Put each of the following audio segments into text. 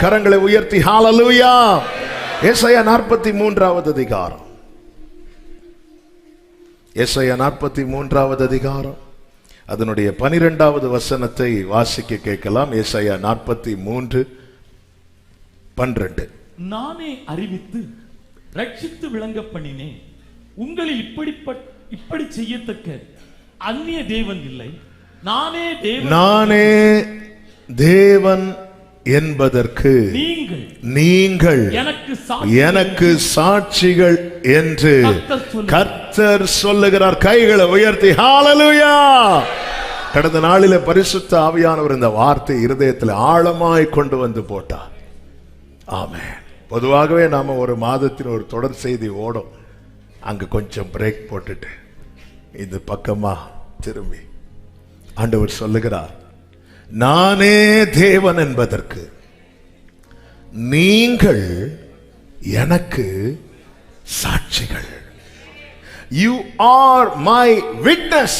கரங்களை உயர்த்தி ஹalleluya. ஏசாயா 43வது அதிகாரம், ஏசாயா 43வது அதிகாரம் அதனுடைய 12வது வசனத்தை வாசிக்க கேட்கலாம். ஏசாயா 43:12. நானே அறிவித்து ரட்சித்து விளங்க பண்ணினேன், உங்களில் இப்படி செய்யத்தக்க அந்நிய தேவன் இல்லை, நானே தேவன் என்பதற்கு நீங்கள் எனக்கு சாட்சிகள் என்று கர்த்தர் சொல்லுகிறார். கைகளை உயர்த்தி ஹalleluya. கடந்த நாளிலே பரிசுத்த ஆவியானவர் இந்த வார்த்தை இருதயத்தில் ஆழமாய் கொண்டு வந்து போட்டார். ஆமென். பொதுவாகவே நாம ஒரு மாதத்தின் ஒரு தொடர் செய்தி ஓடும், அங்க கொஞ்சம் பிரேக் போட்டுட்டு இந்த பக்கமா திரும்பி ஆண்டவர் சொல்லுகிறார், நானே தேவன் என்பதற்கு நீங்கள் எனக்கு சாட்சிகள். You are my witness.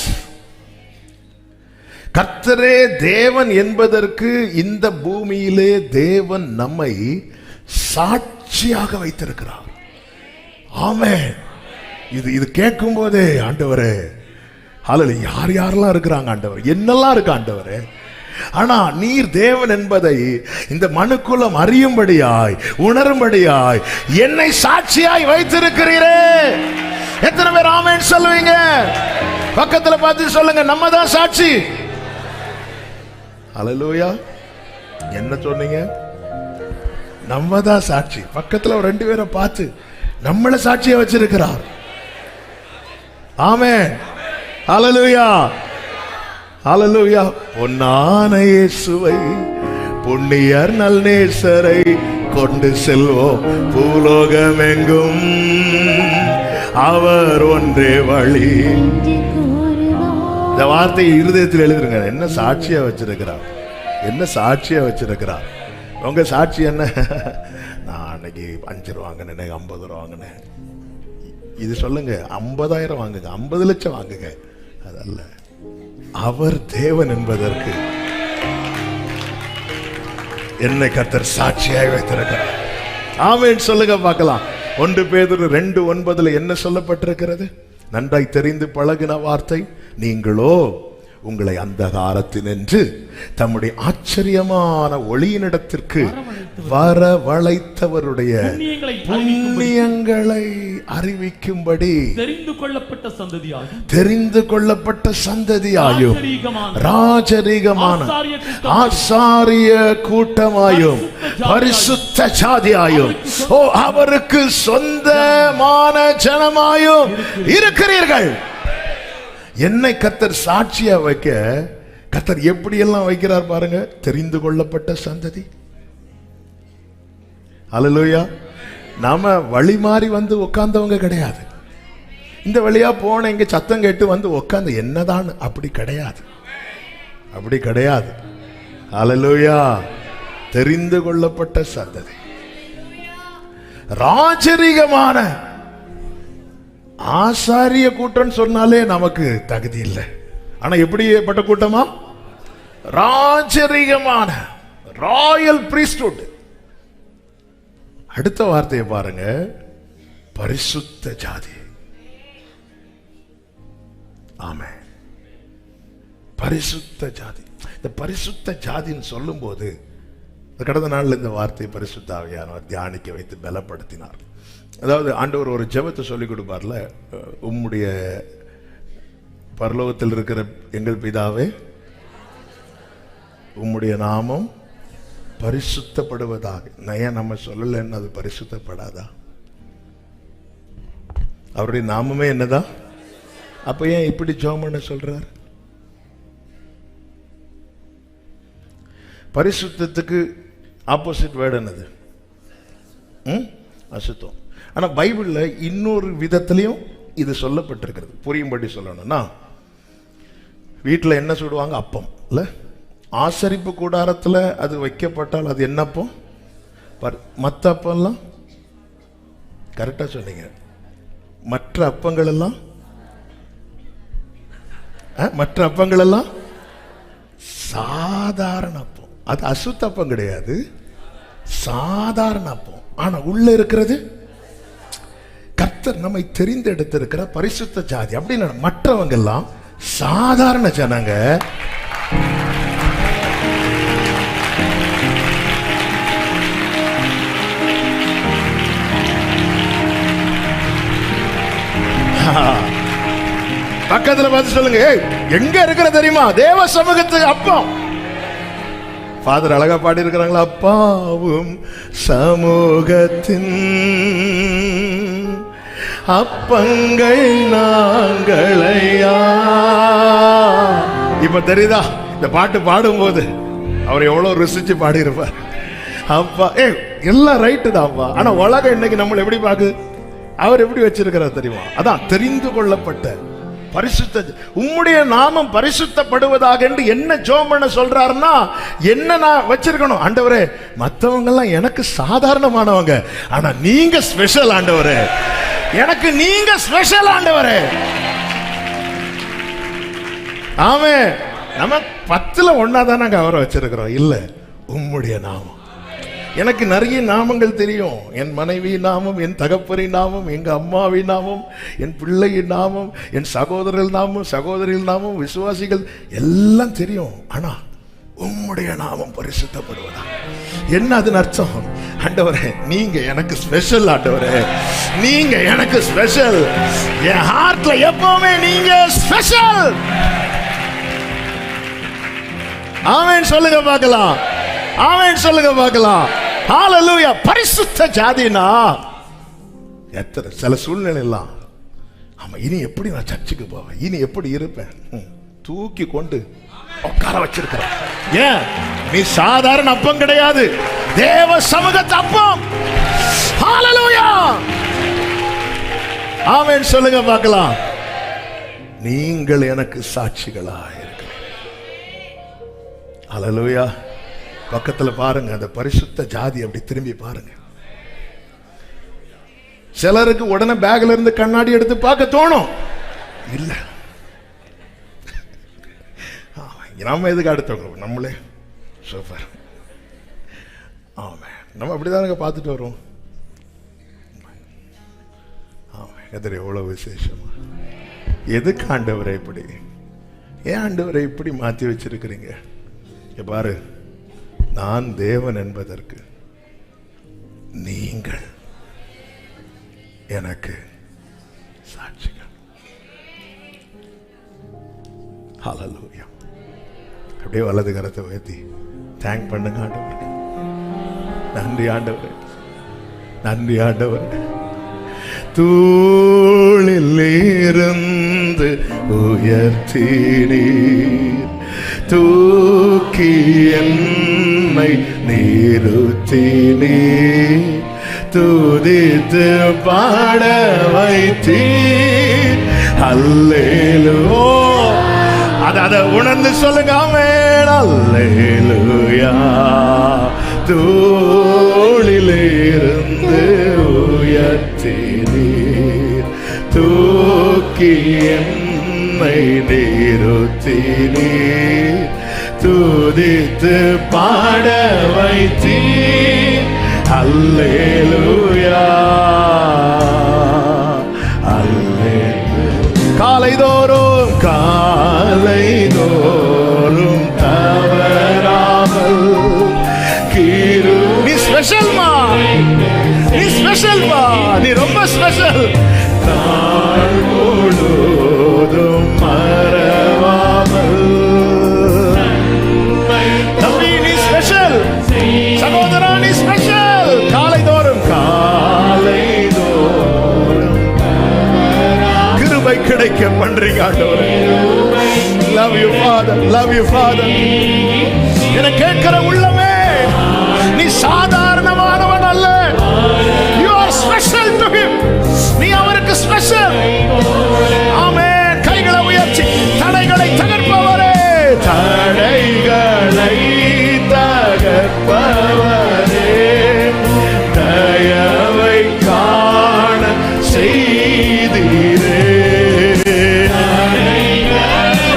கர்த்தரே தேவன் என்பதற்கு இந்த பூமியிலே தேவன் நம்மை சாட்சியாக வைத்திருக்கிறார். ஆமென். இது கேட்கும் போதே ஆண்டவரே ஹalleluya, யார் யாரெல்லாம் இருக்கிறாங்க ஆண்டவர், என்னெல்லாம் இருக்கு ஆண்டவரே, ஆனா நீர் தேவன் என்பதை இந்த மனுக்குலம் அறியும்படியாய் உணரும்படியாய் என்னை சாட்சியாய் வைத்திருக்கிறீரே. எத்தனை பேர் ஆமென் சொல்லுவீங்க? பக்கத்துல பார்த்து சொல்லுங்க, நம்ம தான் சாட்சி. ஹalleluya. என்ன சொன்னீங்க? நம்ம தான் சாட்சி. பக்கத்துல ஒரு 2 பேரை பார்த்து நம்மள சாட்சியா வச்சிருக்கிறார். ஆமென். ஹalleluya. ஹalleluya. பொன்னான இயேசுவை புண்ணியர் நல்நேசரை கொண்டு செல்வோம் பூலோகமெங்கும், அவர் ஒன்றே வழி. இந்த வார்த்தையை இருதயத்தில் எழுதுருங்க. என்ன சாட்சியா வச்சிருக்கிறார், என்ன சாட்சியா வச்சிருக்கிறார். உங்க சாட்சி என்ன? நான் அன்னைக்கு 5 ரூபா வாங்கினேன், 50 ரூபா வாங்கினேன். இது சொல்லுங்க, 50,000 வாங்குங்க, 50 லட்சம் வாங்குங்க, அதல்ல. அவர் தேவன் என்பதற்கு என்னை கர்த்தர் சாட்சியாய் வைத்திருக்கிறார். ஆமென் சொல்லுங்க பார்க்கலாம். 1 பேதுரு 2:9 என்ன சொல்லப்பட்டிருக்கிறது? நன்றாய் தெரிந்து பழகின வார்த்தை, நீங்களோ உங்களை அந்தகாரத்தினின்று தம்முடைய ஆச்சரியமான ஒளியினிடத்திற்கு வரவழைத்தவருடைய புண்ணியங்களை அறிவிக்கும்படி தெரிந்து கொள்ளப்பட்ட சந்ததியாயும் ராஜரீகமான ஆசாரிய கூட்டமாயும் பரிசுத்த ஜாதியாயும் அவருக்கு சொந்தமான ஜனமாயும் இருக்கிறீர்கள். என்னை கர்த்தர் சாட்சியா வைக்க கர்த்தர் எப்படி எல்லாம் வைக்கிறார் பாருங்க. தெரிந்து கொள்ளப்பட்ட சந்ததி. ஹalleluya. நாம வழி மாறி வந்து உட்கார்ந்தவங்க கிடையாது. இந்த வழியா போன இங்க சத்தம் கேட்டு வந்து உட்கார்ந்து என்னதான், அப்படி கிடையாது, அப்படி கிடையாது. ஹalleluya. தெரிந்து கொள்ளப்பட்ட சந்ததி, ராஜரீகமான ஆசாரிய கூட்டம் சொன்னாலே நமக்கு தகுதி இல்லை. ஆனா எப்படிப்பட்ட கூட்டமா? ராஜரீகமான ராயல் பிரீஸ்ட்ஹுட். அடுத்த வார்த்தையை பாருங்க, பரிசுத்த ஜாதி. ஆமென். பரிசுத்த ஜாதி. இந்த பரிசுத்த ஜாதின்னு சொல்லும் போது கடந்த நாள்ல இந்த வார்த்தை பரிசுத்த ஆவியானவர் தியானிக்க வைத்து பலப்படுத்தினார். அதாவது ஆண்டவர் ஒரு ஜெபத்தை சொல்லிக் கொடுப்பார்ல, உம்முடைய பரலோகத்தில் இருக்கிற எங்கள் பிதாவே, உம்முடைய நாமம் பரிசுத்தப்படுவதாக. ஏன் நம்ம சொல்லலன்னு அது பரிசுத்தப்படாதா? அவருடைய நாமமே என்னதான்? அப்ப ஏன் இப்படி ஜெபம் பண்ண சொல்றார்? பரிசுத்தத்துக்கு ஆப்போசிட் வேர்டு என்னது? அசுத்தம். ஆனா பைபிள்ல இன்னொரு விதத்திலையும் இது சொல்லப்பட்டிருக்கிறது. புரியும்படி சொல்லணும்னா, வீட்டில் என்ன சுடுவாங்க? அப்பம் இல்ல. ஆசரிப்பு கூடாரத்தில் அது வைக்கப்பட்டால் அது என்னப்பம்? மற்ற அப்பம்லாம் கரெக்டா சொன்னீங்க. மற்ற அப்பங்கள் எல்லாம் சாதாரண அப்பம். அது அசுத்த அப்பம் கிடையாது, சாதாரண அப்பம், ஆனா உள்ள இருக்கிறது கர்த்தர் நம்மை தெரிந்தெடுத்திருக்கிற பரிசுத்த ஜாதி. அப்படின்னு மற்றவங்க எல்லாம் சாதாரண ஜனங்க. பக்கத்துல பார்த்து சொல்லுங்க, எங்க இருக்கிற தெரியுமா? தேவ சமூகத்துக்கு அப்பம். ஃபாதர் அழகா பாடி இருக்கிறாங்களா? அப்பாவும் சமூகத்தின் அப்பங்கள் நாங்களையா. இப்ப தெரியுதா இந்த பாட்டு பாடும்போது அவர் எவ்வளவு ருசிச்சு பாடி இருப்பார். அப்பா எல்லாம் ரைட்டு தான்ப்பா. ஆனா உலகம் இன்னைக்கு நம்மளை எப்படி பாக்கு? அவர் எப்படி வச்சிருக்கிறார் தெரியுமா? அதான் தெரிந்து கொள்ளப்பட்ட பரிசுத்த, உம்முடைய நாமம் பரிசுத்தப்படுவதாக என்று என்ன ஜெபம் பண்ண சொல்றாருன்னா, என்ன நான் வச்சிருக்கணும்? ஆண்டவரே, மற்றவங்க எல்லாம் எனக்கு சாதாரணமானவங்க, ஆனா நீங்க ஸ்பெஷல் ஆண்டவரே, எனக்கு நீங்க ஸ்பெஷல் ஆண்டவரே. ஆமே, நம்ம 10ல் 1 தான் நாங்க அவரை வச்சிருக்கிறோம். இல்ல, உம்முடைய நாமம். எனக்கு நிறைய நாமங்கள் தெரியும். என் மனைவி நாமம், என் தகப்பரின் நாமம், எங்க அம்மாவின் நாமம், என் பிள்ளையின் நாமம், என் சகோதரர்கள் நாமம், சகோதரிகள் நாமம், விசுவாசிகள் எல்லாம் தெரியும். ஆனா உம்முடைய நாமம் பரிசுத்தப்படுவதா என்ன அதன் அர்த்தம்? ஆண்டவரே, நீங்க எனக்கு ஸ்பெஷல். ஆண்டவரே, நீங்க எனக்கு ஸ்பெஷல். என் ஹார்ட்ல எப்பவுமே நீங்க ஸ்பெஷல். ஆமென் சொல்லுங்க பார்க்கலாம். ஆமென் சொல்லுங்க பார்க்கலாம். ஹalleluya. பரிசுத்த ஜாதினா எத்தனை சில சூழ்நிலை எல்லாம், ஆமா, இனி எப்படி நான் சர்ச்சுக்கு போவேன், இனி எப்படி இருப்பேன், தூக்கி கொண்டு உட்கார வச்சிருக்கிறேன். ஏன்? நீ சாதாரண அப்பம் கிடையாது, தேவ சமூகத்து அப்பம். ஹalleluya. ஆமென் சொல்லுங்க பார்க்கலாம். நீங்கள் எனக்கு சாட்சிகளாக இருக்கிறீர்கள். ஹalleluya. பக்கத்துல பாருங்க, அந்த பரிசுத்த ஜாதி அப்படி திரும்பி பாருங்க. சிலருக்கு உடனே பேக்ல இருந்து கண்ணாடி எடுத்து பார்க்க தோணும். இல்ல, நம்ம எதுக்கு அடுத்தவங்க, நம்மளே சூப்பர். ஆமா, நம்ம அப்படிதானுங்க பார்த்துட்டு வரோம். ஆமா, எதிர எவ்வளவு விசேஷமா. எதுக்கு ஆண்டவரை இப்படி, ஏன் ஆண்டவரை இப்படி மாத்தி வச்சிருக்கிறீங்க? பாரு, நான் தேவன் என்பதற்கு நீங்கள் எனக்கு சாட்சிகள். ஹalleluya. அப்படியே வலது கரத்தை உயர்த்தி தேங்க் பண்ணுங்க ஆண்டவரே. நன்றி ஆண்டவரே, நன்றி ஆண்டவரே. தூளில் இருந்து உயர்த்தினீர், தூக்கி என்னை நிறுத்தினீர், துதித்து பாட வைத்தீர். அல்லேலூயா. அத உணர்ந்து சொல்லுங்க. ஆமென். அல்லேலூயா. தூளிலிருந்து உயர்த்தினீர், தூக்கி என்னை நிறுத்தினீர், துதித்து பாட வைத்தீர். அல்லேலூயா. காலைதோறும் காலைதோறும் தவறாமல் கீரு. நீ ஸ்பெஷல் மா, நீ ஸ்பெஷல் மா, நீ ரொம்ப ஸ்பெஷல். நாள் முழுதும் மறவாமல். தம்பி, நீ ஸ்பெஷல். சகோதரா, நீ ஸ்பெஷல். காலைதோறும் காலைதோறும் கிருபை கிடைக்க பண்றீங்க ஆண்டவரே. Love you Father, love you Father. என கேட்கிற உள்ளமே, நீ சாதாரணமானவன் அல்ல. You are special to him. நீ அவருக்கு ஸ்பெஷல். ஆமென். கைகளை உயர்த்தி தடைகளை தகர்ப்பவரே, தடைகளை தகர்ப்பவரே, தயவை காண செய்தீரே.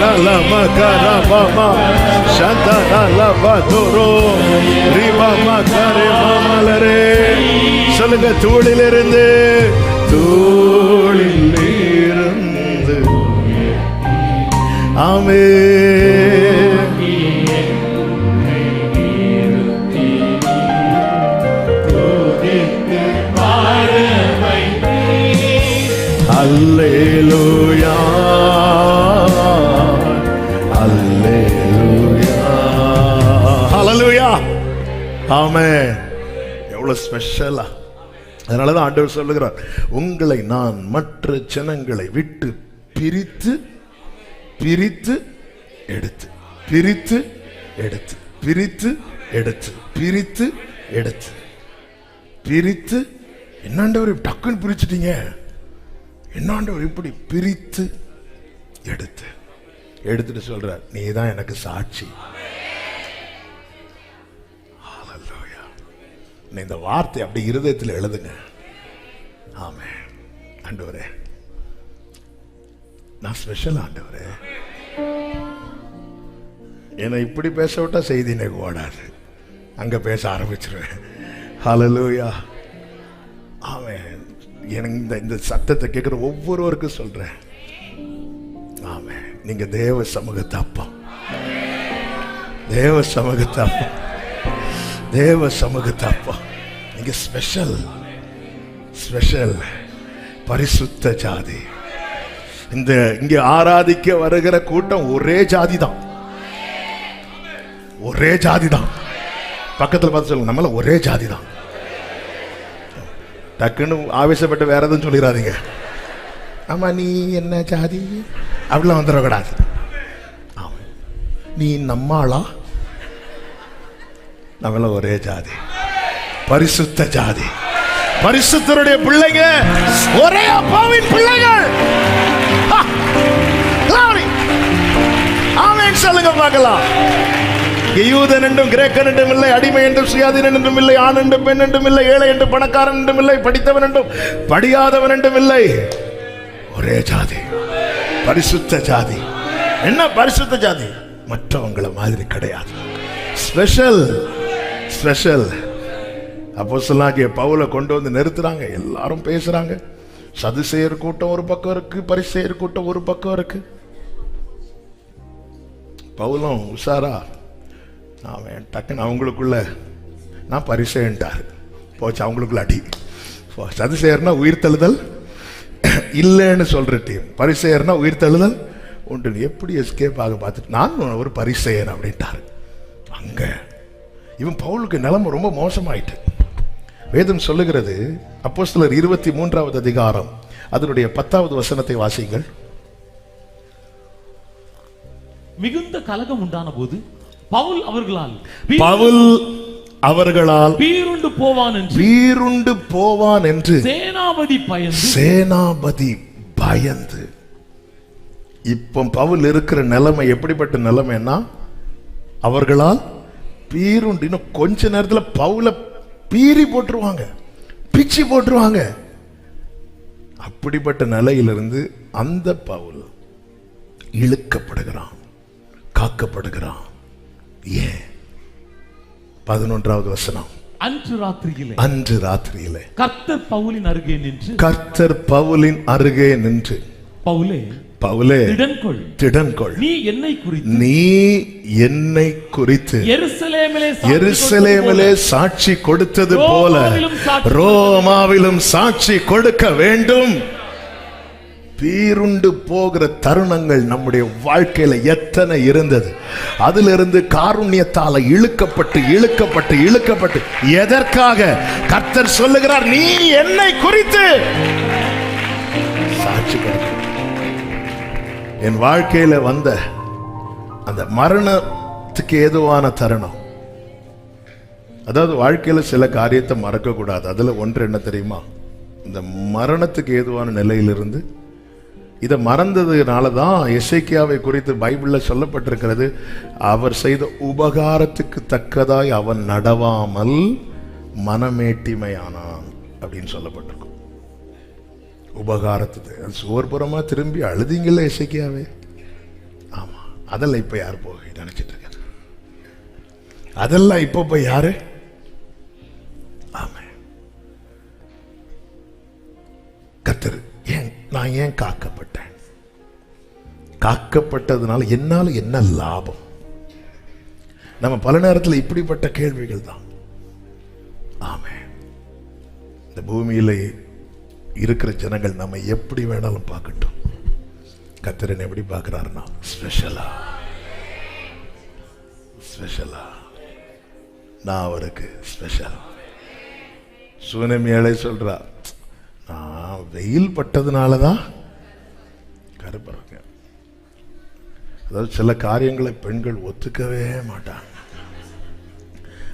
லலமகரபமா சதலபதுரோ ரிவமகரபமா சொல்லுங்க, தூளிலிருந்து தூளிலிருந்து. ஆமென். அல்லேலூயா, அல்லேலூயா, ஹல்லேலூயா. ஆமென். எவ்வளவு ஸ்பெஷலா. அதனாலதான் ஆண்டவர் சொல்லுகிறார், உங்களை நான் மற்ற ஜனங்களை விட்டு பிரித்து பிரித்து எடுத்து, பிரித்து எடுத்து, பிரித்து எடுத்து, பிரித்து எடுத்து, பிரித்து. என்னாண்டவர் டக்குன்னு பிரிச்சுட்டீங்க, என்னாண்டவர் இப்படி பிரித்து எடுத்து எடுத்துட்டு சொல்றார், நீ தான் எனக்கு சாட்சி. ஹல்லேலூயா. இந்த வார்த்தை அப்படி இருதயத்தில் எழுதுங்க. ஆமென். ஆண்டவரே, நான் ஸ்பெஷல். ஆண்டவரே, என்னை இப்படி பேச விட்டா செய்தி எனக்கு ஓடாது, அங்க பேச ஆரம்பிச்சிருவேன். ஹல்லேலூயா. ஆமென். எனக்கு இந்த சத்தத்தை கேட்கிற ஒவ்வொருவருக்கும் சொல்றேன், ஆமென், நீங்க தேவ சமூகத்தை அப்பா, தேவ சமூகத்தை அப்பா, தேவ சமூகத்தை அப்பா. நீங்க ஸ்பெஷல், ஸ்பெஷல், பரிசுத்த ஜாதி. இந்த இங்க ஆராதிக்க வருகிற கூட்டம் ஒரே ஜாதி தான், ஒரே ஜாதி தான். பக்கத்துல பார்த்து சொல்லுங்க, நம்மள ஒரே ஜாதி தான். டக்குன்னு ஆவேசப்பட்டு வேற எதுவும் சொல்லிடாதீங்க. ஆமா, நீ என்ன ஜாதி அப்படிலாம் வந்துடக்கூடாது. நீ நம்மாளா? நம்மள ஒரே ஜாதி, பரிசுத்த ஜாதி, பரிசுத்தருடைய பிள்ளைங்க, ஒரே அப்பாவின் பிள்ளைகள். ஆமென் சொல்லுங்க பார்க்கலாம். யூதன் என்றும் கிரேக்கன் என்றும் இல்லை, அடிமை என்றும் சுயாதீனன் என்றும் இல்லை, ஆண் என்றும் பெண் என்றும் இல்லை, ஏழை என்றும் பணக்காரன் என்றும் இல்லை, படித்தவன் என்றும் படியாதவன் என்றும் இல்லை, ஒரே ஜாதி, பரிசுத்த ஜாதி. என்ன பரிசுத்த ஜாதி? மற்றவங்கள மாதிரி கிடையாது, ஸ்பெஷல், ஸ்பெஷல். அப்போஸ்தலனாகிய பவுலை கொண்டு வந்து நிறுத்துறாங்க, எல்லாரும் பேசுறாங்க. சதுசேயர் கூட்டம் ஒரு பக்கம் இருக்கு, பரிசேயர் கூட்டம் ஒரு பக்கம் இருக்கு. பவுலும் உஷாரா, அவன் டக்குன்னு அவங்களுக்குள்ள நான் பரிசேன்ட்டார் போச்சு, அவங்களுக்குள்ள அடி. சதுசேயர்னா உயிர் தழுதல் இல்லைன்னு சொல்ற டீம், பரிசேயர்னா உயிர் தழுதல் உண்டு. எப்படி எஸ்கேப் ஆக பார்த்துட்டு நான் ஒரு பரிசேயன் அப்படின்ட்டார். அங்க இவன் பவுலுக்கு நிலைமை ரொம்ப மோசமாயிட்டு. வேதம் சொல்லுகிறது, அப்போஸ்தலர் 23வது அதிகாரம் அதனுடைய 10வது வசனத்தை வாசிங்கள். மிகுந்த கலகம் உண்டான போது பவுல் அவர்களால் பீருண்டு போவான் என்று சேனாபதி பயந்து. இப்போ பவுல் இருக்கிற நிலைமை எப்படிப்பட்ட நிலைமைன்னா, அவர்களால் பீருண்டு. இன்னும் கொஞ்ச நேரத்தில் பவுல பீறி போட்டுருவாங்க, பிச்சு போட்டுருவாங்க. அப்படிப்பட்ட நிலையிலிருந்து அந்த பவுல் இழுக்கப்படுகிறான், காக்கப்படுகிறான். ஏன்? 11வது வசனம். அன்று ராத்திரியிலே கர்த்தர் பவுலின் அருகே நின்று பவுலே திடன்கொள், நீ என்னை குறித்து எருசலேமிலே சாட்சி கொடுத்தது போல ரோமாவிலும் சாட்சி கொடுக்க வேண்டும். பீருண்டு போகிற தருணங்கள் நம்முடைய வாழ்க்கையில எத்தனை இருந்தது. அதிலிருந்து காருண்யத்தால இழுக்கப்பட்டு இழுக்கப்பட்டு இழுக்கப்பட்டு எதற்காக? கர்த்தர் சொல்லுகிறார், நீ என்னை குறித்து சாட்சி கொடுக்க. என் வாழ்க்கையில வந்த அந்த மரணத்துக்கு ஏதுவான தருணம், அதாவது வாழ்க்கையில சில காரியத்தை மறக்க கூடாது. அதுல ஒன்று என்ன தெரியுமா? இந்த மரணத்துக்கு ஏதுவான நிலையிலிருந்து இதை மறந்ததுனால தான் எசேக்கியாவை குறித்து பைபிள்ல சொல்லப்பட்டிருக்கிறது, அவர் செய்த உபகாரத்துக்கு தக்கதாய் அவன் நடவாமல் மனமேட்டிமையானான் அப்படின்னு சொல்லப்பட்டிருக்கும். உபகாரத்துக்கு சோர்புறமா திரும்பி அழுதிங்கல்ல எசேக்கியாவே. ஆமா, அதெல்லாம் இப்ப யார் போய் நினைச்சிட்டு இருக்க? அதெல்லாம் இப்ப போய் யாரு? ஆமா, நான் ஏன் காக்கப்பட்டேன்? காக்கப்பட்டதுனால என்னால என்ன லாபம்? நம்ம பல நேரத்தில் இப்படிப்பட்ட கேள்விகள் தான். ஆமென். இந்த பூமியில இருக்கிற ஜனங்கள் நம்ம எப்படி வேணாலும் பார்க்கட்டும், கர்த்தர் எப்படி பார்க்கிறாருன்னா ஸ்பெஷலா ஸ்பெஷலா. நான் அவருக்கு ஸ்பெஷல். சூனமியாலே சொல்றா, நான் வெயில் பட்டதுனால தான் கருப்பறங்க. அதாவது சில காரியங்களை பெண்கள் ஒத்துக்கவே மாட்டாங்க.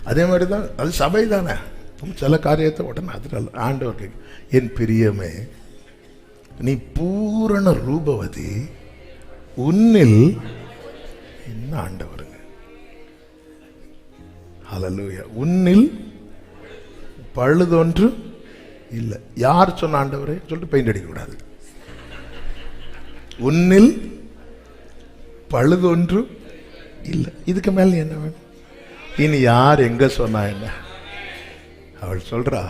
அதே மாதிரி தான் அது சபை தானே. சில காரியத்தை உடனே அது ஆண்டவருக்கு, என் பிரியமே நீ பூரண ரூபவதி, உன்னில் என்ன ஆண்டவருங்க, ஹல்லேலூயா, உன்னில் பழுதொன்று இல்லை. யார் சொன்ன ஆண்டவரே சொல்லிட்டு பெயிண்ட் அடிக்க கூடாது. உன்னில் பழுதொன்று இல்லை. இதுக்கு மேல என்ன வேணும்? இனி யார் எங்க சொன்னா என்ன? அவள் சொல்றா,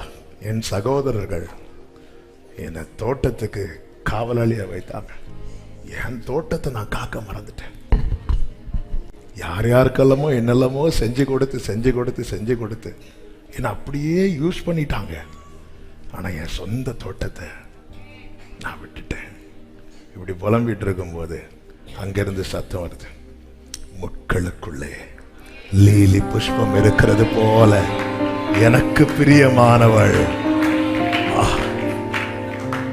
என் சகோதரர்கள் என்னை தோட்டத்துக்கு காவலாளியா வைத்தாங்க, என் தோட்டத்தை நான் காக்க மறந்துட்டேன். யார் யாருக்கெல்லாமோ என்னெல்லாமோ செஞ்சு கொடுத்து என்னை அப்படியே யூஸ் பண்ணிட்டாங்க. ஆனா என் சொந்த தோட்டத்தை நான் விட்டுட்டேன். இப்படி புலம்பிட்டு இருக்கும்போது அங்கிருந்து சத்தம் வருது, முட்களுக்குள்ளே லீலி புஷ்பம் இருக்கிறது போல எனக்கு பிரியமானவள்.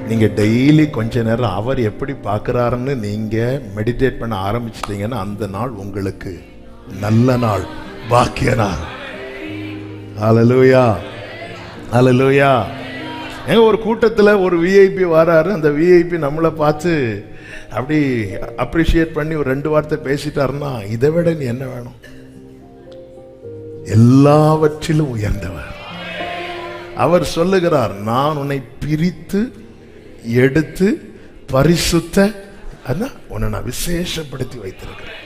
நீங்க டெய்லி கொஞ்ச நேரம் அவர் எப்படி பார்க்கிறாருன்னு நீங்க மெடிடேட் பண்ண ஆரம்பிச்சிட்டீங்கன்னா அந்த நாள் உங்களுக்கு நல்ல நாள், பாக்கிய நாள். ஹல்லேலூயா, ஹல்லேலூயா. எங்க ஒரு கூட்டத்தில் ஒரு விஐபி வராரு. அந்த விஐபி நம்மளை பார்த்து அப்படி அப்ரிஷியேட் பண்ணி ஒரு 2 வார்த்தை பேசிட்டாருன்னா இதை விட நீ என்ன வேணும்? எல்லாவற்றிலும் உயர்ந்தவர் அவர் சொல்லுகிறார், நான் உன்னை பிரித்து எடுத்து பரிசுத்த உன்னை நான் விசேஷப்படுத்தி வைத்திருக்கிறேன்.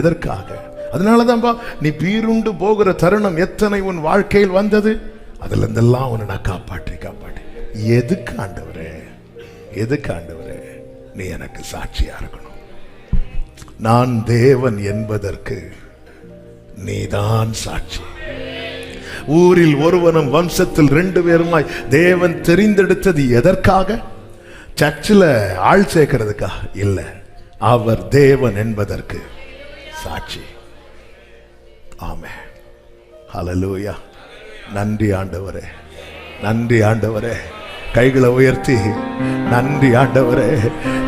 எதற்காக? அதனாலதான்பா நீ பீருண்டு போகிற தருணம் எத்தனை உன் வாழ்க்கையில் வந்தது, அதுல இருந்தெல்லாம் உன்னை நான் காப்பாற்றி. எதுக்கு ஆண்டவரே? நீ எனக்கு சாட்சியா இருக்கணும். நான் தேவன் என்பதற்கு நீதான் சாட்சி. ஊரில் ஒருவனும் வம்சத்தில் 2 பேருமாய் தேவன் தெரிந்தெடுத்தது எதற்காக? சர்ச்சில் ஆள் சேர்க்கிறதுக்கா? இல்ல, அவர் தேவன் என்பதற்கு சாட்சி. ஆமென், ஹல்லேலூயா. நன்றி ஆண்டவரே, நன்றி ஆண்டவரே. கைகளை உயர்த்தி நன்றி ஆண்டவரே.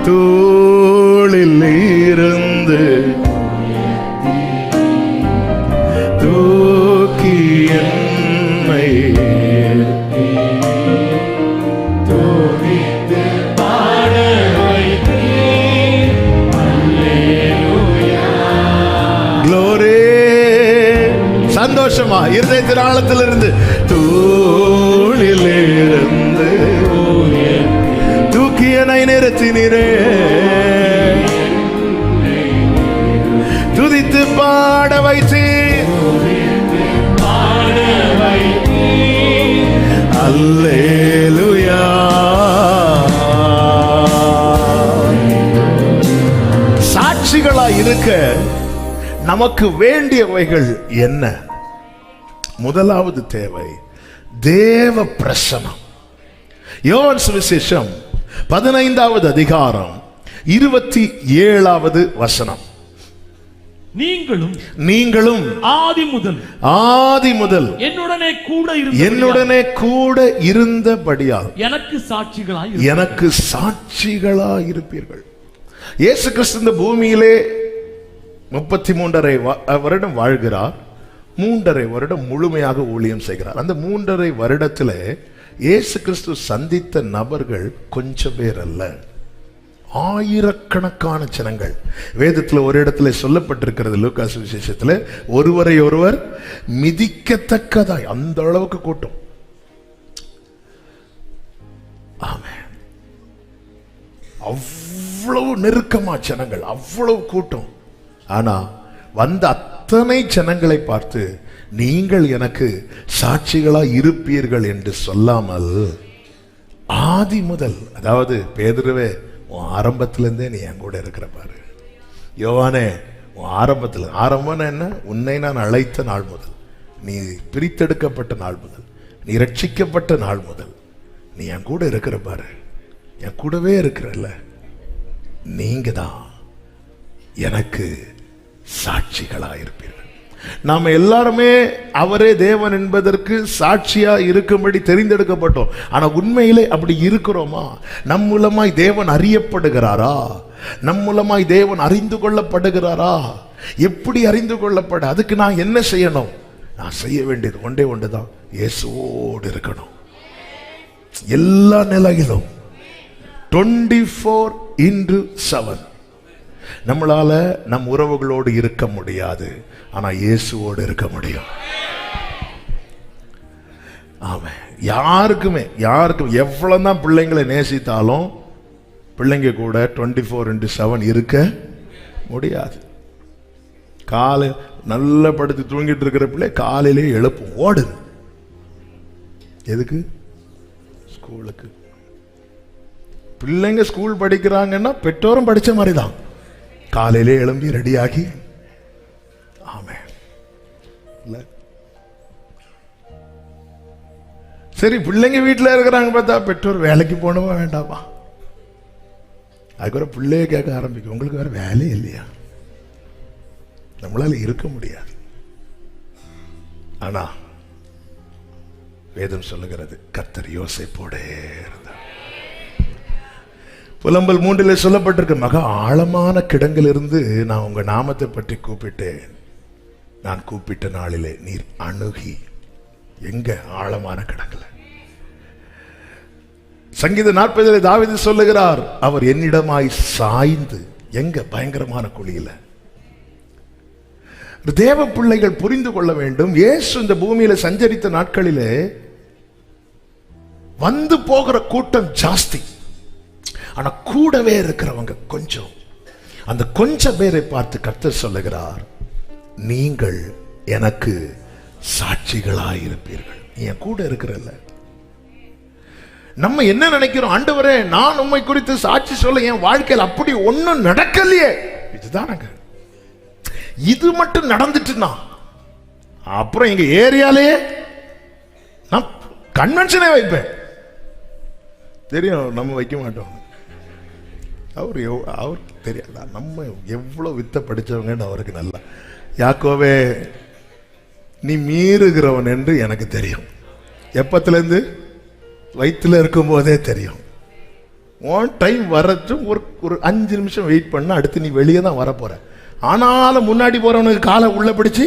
தோளில் இருந்து தூக்கி என்னை சந்தோஷமா இருதயத்தின் ஆழத்திலிருந்து தோளிலிருந்து தூக்கியனை நிறுத்தினீரே, துதித்து பாட வைத்து அல்லேலூயா. சாட்சிகளாய் இருக்க நமக்கு வேண்டியவைகள் என்ன? முதலாவது தேவை தேவ பிரசனம். யோவான் சுவிசேஷம் 15வது அதிகாரம் 27வது வசனம். நீங்களும் ஆதி முதல் என்னுடனே கூட இருந்தபடியால் எனக்கு சாட்சிகளாய் இருப்பீர்கள். இயேசு கிறிஸ்து இந்த பூமியிலே 33.5 வருடம் வாழ்கிறார். 3.5 வருடம் முழுமையாக ஊழியம் செய்கிறார். அந்த 3.5 வருடத்தில் இயேசு கிறிஸ்து சந்தித்த நபர்கள் கொஞ்சம் பேர் அல்ல, ஆயிரக்கணக்கான ஜனங்கள். வேதத்தில் ஒரு இடத்துல சொல்லப்பட்டிருக்கிறது, லூக்கா சுவிசேஷத்தில், ஒருவரை ஒருவர் மிதிக்கத்தக்கதாய் அந்த அளவுக்கு கூட்டம். ஆமென். அவ்வளவு நெருக்கமா ஜனங்கள், அவ்வளவு கூட்டம். ஆனா வந்த அத்தனை ஜனங்களை பார்த்து நீங்கள் எனக்கு சாட்சிகளா இருப்பீர்கள் என்று சொல்லாமல் ஆதி முதல், அதாவது பேதுருவே உன் ஆரம்பத்திலிருந்தே நீ என் கூட இருக்கிற பாரு. யோவானே உன் ஆரம்பம் என்ன? உன்னை நான் அழைத்த நாள் முதல், நீ பிரித்தெடுக்கப்பட்ட நாள் முதல், நீ ரட்சிக்கப்பட்ட நாள் முதல் நீ என் கூட இருக்கிற பாரு. என் கூடவே இருக்கிறல்ல, நீங்க தான் எனக்கு சாட்சிகளாயிருப்பீர்கள். நாம எல்லாருமே அவரே தேவன் என்பதற்கு சாட்சியா இருக்கும்படி தெரிந்தெடுக்கப்பட்டோம். ஆனா உண்மையிலே அப்படி இருக்கிறோமா? நம் மூலமாய் தேவன் அறியப்படுகிறாரா? நம் மூலமாய் தேவன் அறிந்து கொள்ளப்படுகிறாரா? எப்படி அறிந்து கொள்ளப்பட? அதுக்கு நான் என்ன செய்யணும்? நான் செய்ய வேண்டியது ஒன்றே ஒன்றுதான், இயேசுவோடு இருக்கணும் எல்லா நிலையிலும். 24/7 நம்மளால நம் உறவுகளோடு இருக்க முடியாது, ஆனா இயேசுவோடு இருக்க முடியும். ஆமா, யாருக்கும் எவ்வளவுதான் பிள்ளைங்களை நேசித்தாலும் பிள்ளைங்க கூட 24/7 இருக்க முடியாது. காலை நல்லா படுத்து தூங்கிட்டு இருக்கிற பிள்ளை காலையிலே எழுப்பும், ஓடுது. எதுக்கு? ஸ்கூலுக்கு. பிள்ளைங்க ஸ்கூல் படிக்கிறாங்கன்னா பெற்றோரும் படிச்ச மாதிரி தான், காலையிலே எழும்பி ரெடியாகி. ஆமே, சரி பிள்ளைங்க வீட்டில் இருக்கிறாங்க பார்த்தா பெற்றோர் வேலைக்கு போனவா வேண்டாமா? அதுக்கு பிள்ளைய கேட்க ஆரம்பிக்கும், உங்களுக்கு வேற வேலையே இல்லையா? நம்மளால இருக்க முடியாது. ஆனா வேதம் சொல்லுகிறது, கர்த்தர் யோசேப்போடே இருந்தார். புலம்பல் 3 சொல்லப்பட்டிருக்கு, மகா ஆழமான கிடங்கிலிருந்து நான் உங்க நாமத்தை பற்றி கூப்பிட்டேன். நான் கூப்பிட்ட நாளிலே நீர் அணுகி. எங்க? ஆழமான கிடங்குல. சங்கீதம் 40 தாவீது சொல்லுகிறார், அவர் என்னிடமாய் சாய்ந்து. எங்க? பயங்கரமான குழியில. தேவ பிள்ளைகள் புரிந்து கொள்ள வேண்டும், இயேசு இந்த பூமியில சஞ்சரித்த நாட்களிலே வந்து போகிற கூட்டம் ஜாஸ்தி, ஆனா கூடவே இருக்கிறவங்க கொஞ்சம். அந்த கொஞ்சம் பேரை பார்த்து கர்த்தர் சொல்லுகிறார், நீங்கள் எனக்கு சாட்சிகளாயிருப்பீர்கள். நீ என் கூட இருக்கிறல்ல. நம்ம என்ன நினைக்கிறோம்? ஆண்டவரே, நான் உம்மை குறித்து சாட்சி சொல்ல என் வாழ்க்கையில் அப்படி ஒண்ணும் நடக்கலையே. இதுதானங்க, இது மட்டும் நடந்துட்டுனா அப்புறம் எங்க ஏரியாலே நான் கன்வென்ஷனே வைப்பேன். தெரியும், நம்ம வைக்க மாட்டோம். அவருக்கு தெரியாதா நம்ம எவ்வளவு வித்த படிச்சவங்கன்னு அவருக்கு நல்லா. யாக்கோவே, நீ மீறுகிறவன் என்று எனக்கு தெரியும். எப்பத்திலேருந்து? வயிற்றுல இருக்கும் போதே தெரியும். ஒன் டைம் வரச்சும் ஒரு 5 நிமிஷம் வெயிட் பண்ண, அடுத்து நீ வெளியே தான் வர போற. ஆனாலும் முன்னாடி போறவனுக்கு காலை உள்ள பிடிச்சு.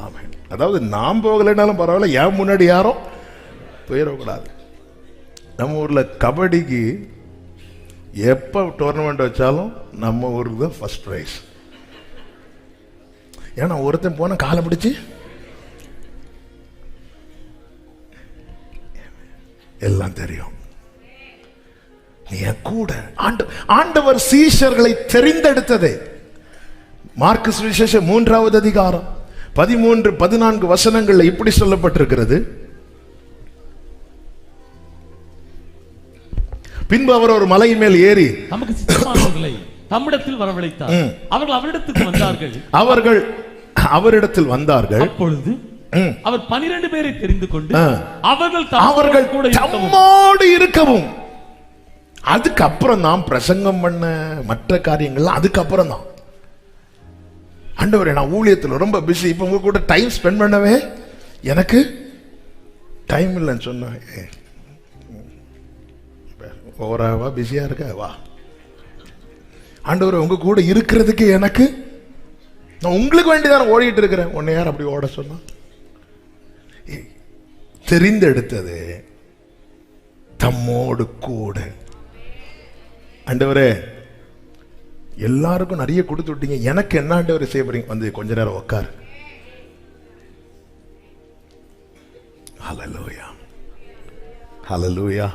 ஆமா, அதாவது நாம் போகலைன்னாலும் பரவாயில்ல, ஏன் முன்னாடி யாரும் போயிடக்கூடாது. நம்ம ஊர்ல கபடிக்கு எப்ப டோர்னமெண்ட் வச்சாலும் நம்ம ஊருக்கு தான் ஃபர்ஸ்ட் பிரைஸ். ஏன்னா ஒருத்தன் போன காலை பிடிச்சு எல்லாம் தெரியும். நீ கூட ஆண்டவர் சீஷர்களை தெரிந்தெடுத்ததே. மார்க்கு சுவிசேஷம் 3வது அதிகாரம் 13-14 வசனங்கள்ல இப்படி சொல்லப்பட்டிருக்கிறது. பின்பு அவர் ஒரு மலையின் மேல் ஏறி நமக்கு சித்தமானவர்களை தம்மிடத்தில் வரவழைத்தார். அவர்கள் அவரிடத்துக்கு வந்தார்கள். அவர்கள் அவரிடத்தில் வந்தார்கள். அப்பொழுது அவர் 12 பேரை தெரிந்து கொண்டு அவர்கள் கூட தம்மோடு இருக்கவும். அதுக்கப்புறம் தான் பிரசங்கம் பண்ண மற்ற காரியங்கள்லாம் அதுக்கப்புறம் தான். ஆண்டவரே, நான் ஊழியத்தில் ரொம்ப பிஸி, இப்ப உங்க கூட டைம் ஸ்பெண்ட் பண்ணவே எனக்கு டைம் இல்லைன்னு சொன்னேன். ஓவராவா பிஸியா இருக்க வா. ஆண்டவரே, உங்க கூட இருக்கிறதுக்கு எனக்கு, நான் உங்களுக்கு வேண்டிதான் ஓடிட்டு இருக்கிறேன். உன்னை யார் அப்படி ஓட சொன்னா? தெரிந்தெடுத்தது தம்மோடு கூட. ஆண்டவரே, எல்லாருக்கும் நிறைய கொடுத்து விட்டீங்க, எனக்கு என்ன ஆண்டவரே செய்ய போறீங்க? வந்து கொஞ்ச நேரம் உட்காரு. ஹல்லேலூயா, ஹல்லேலூயா.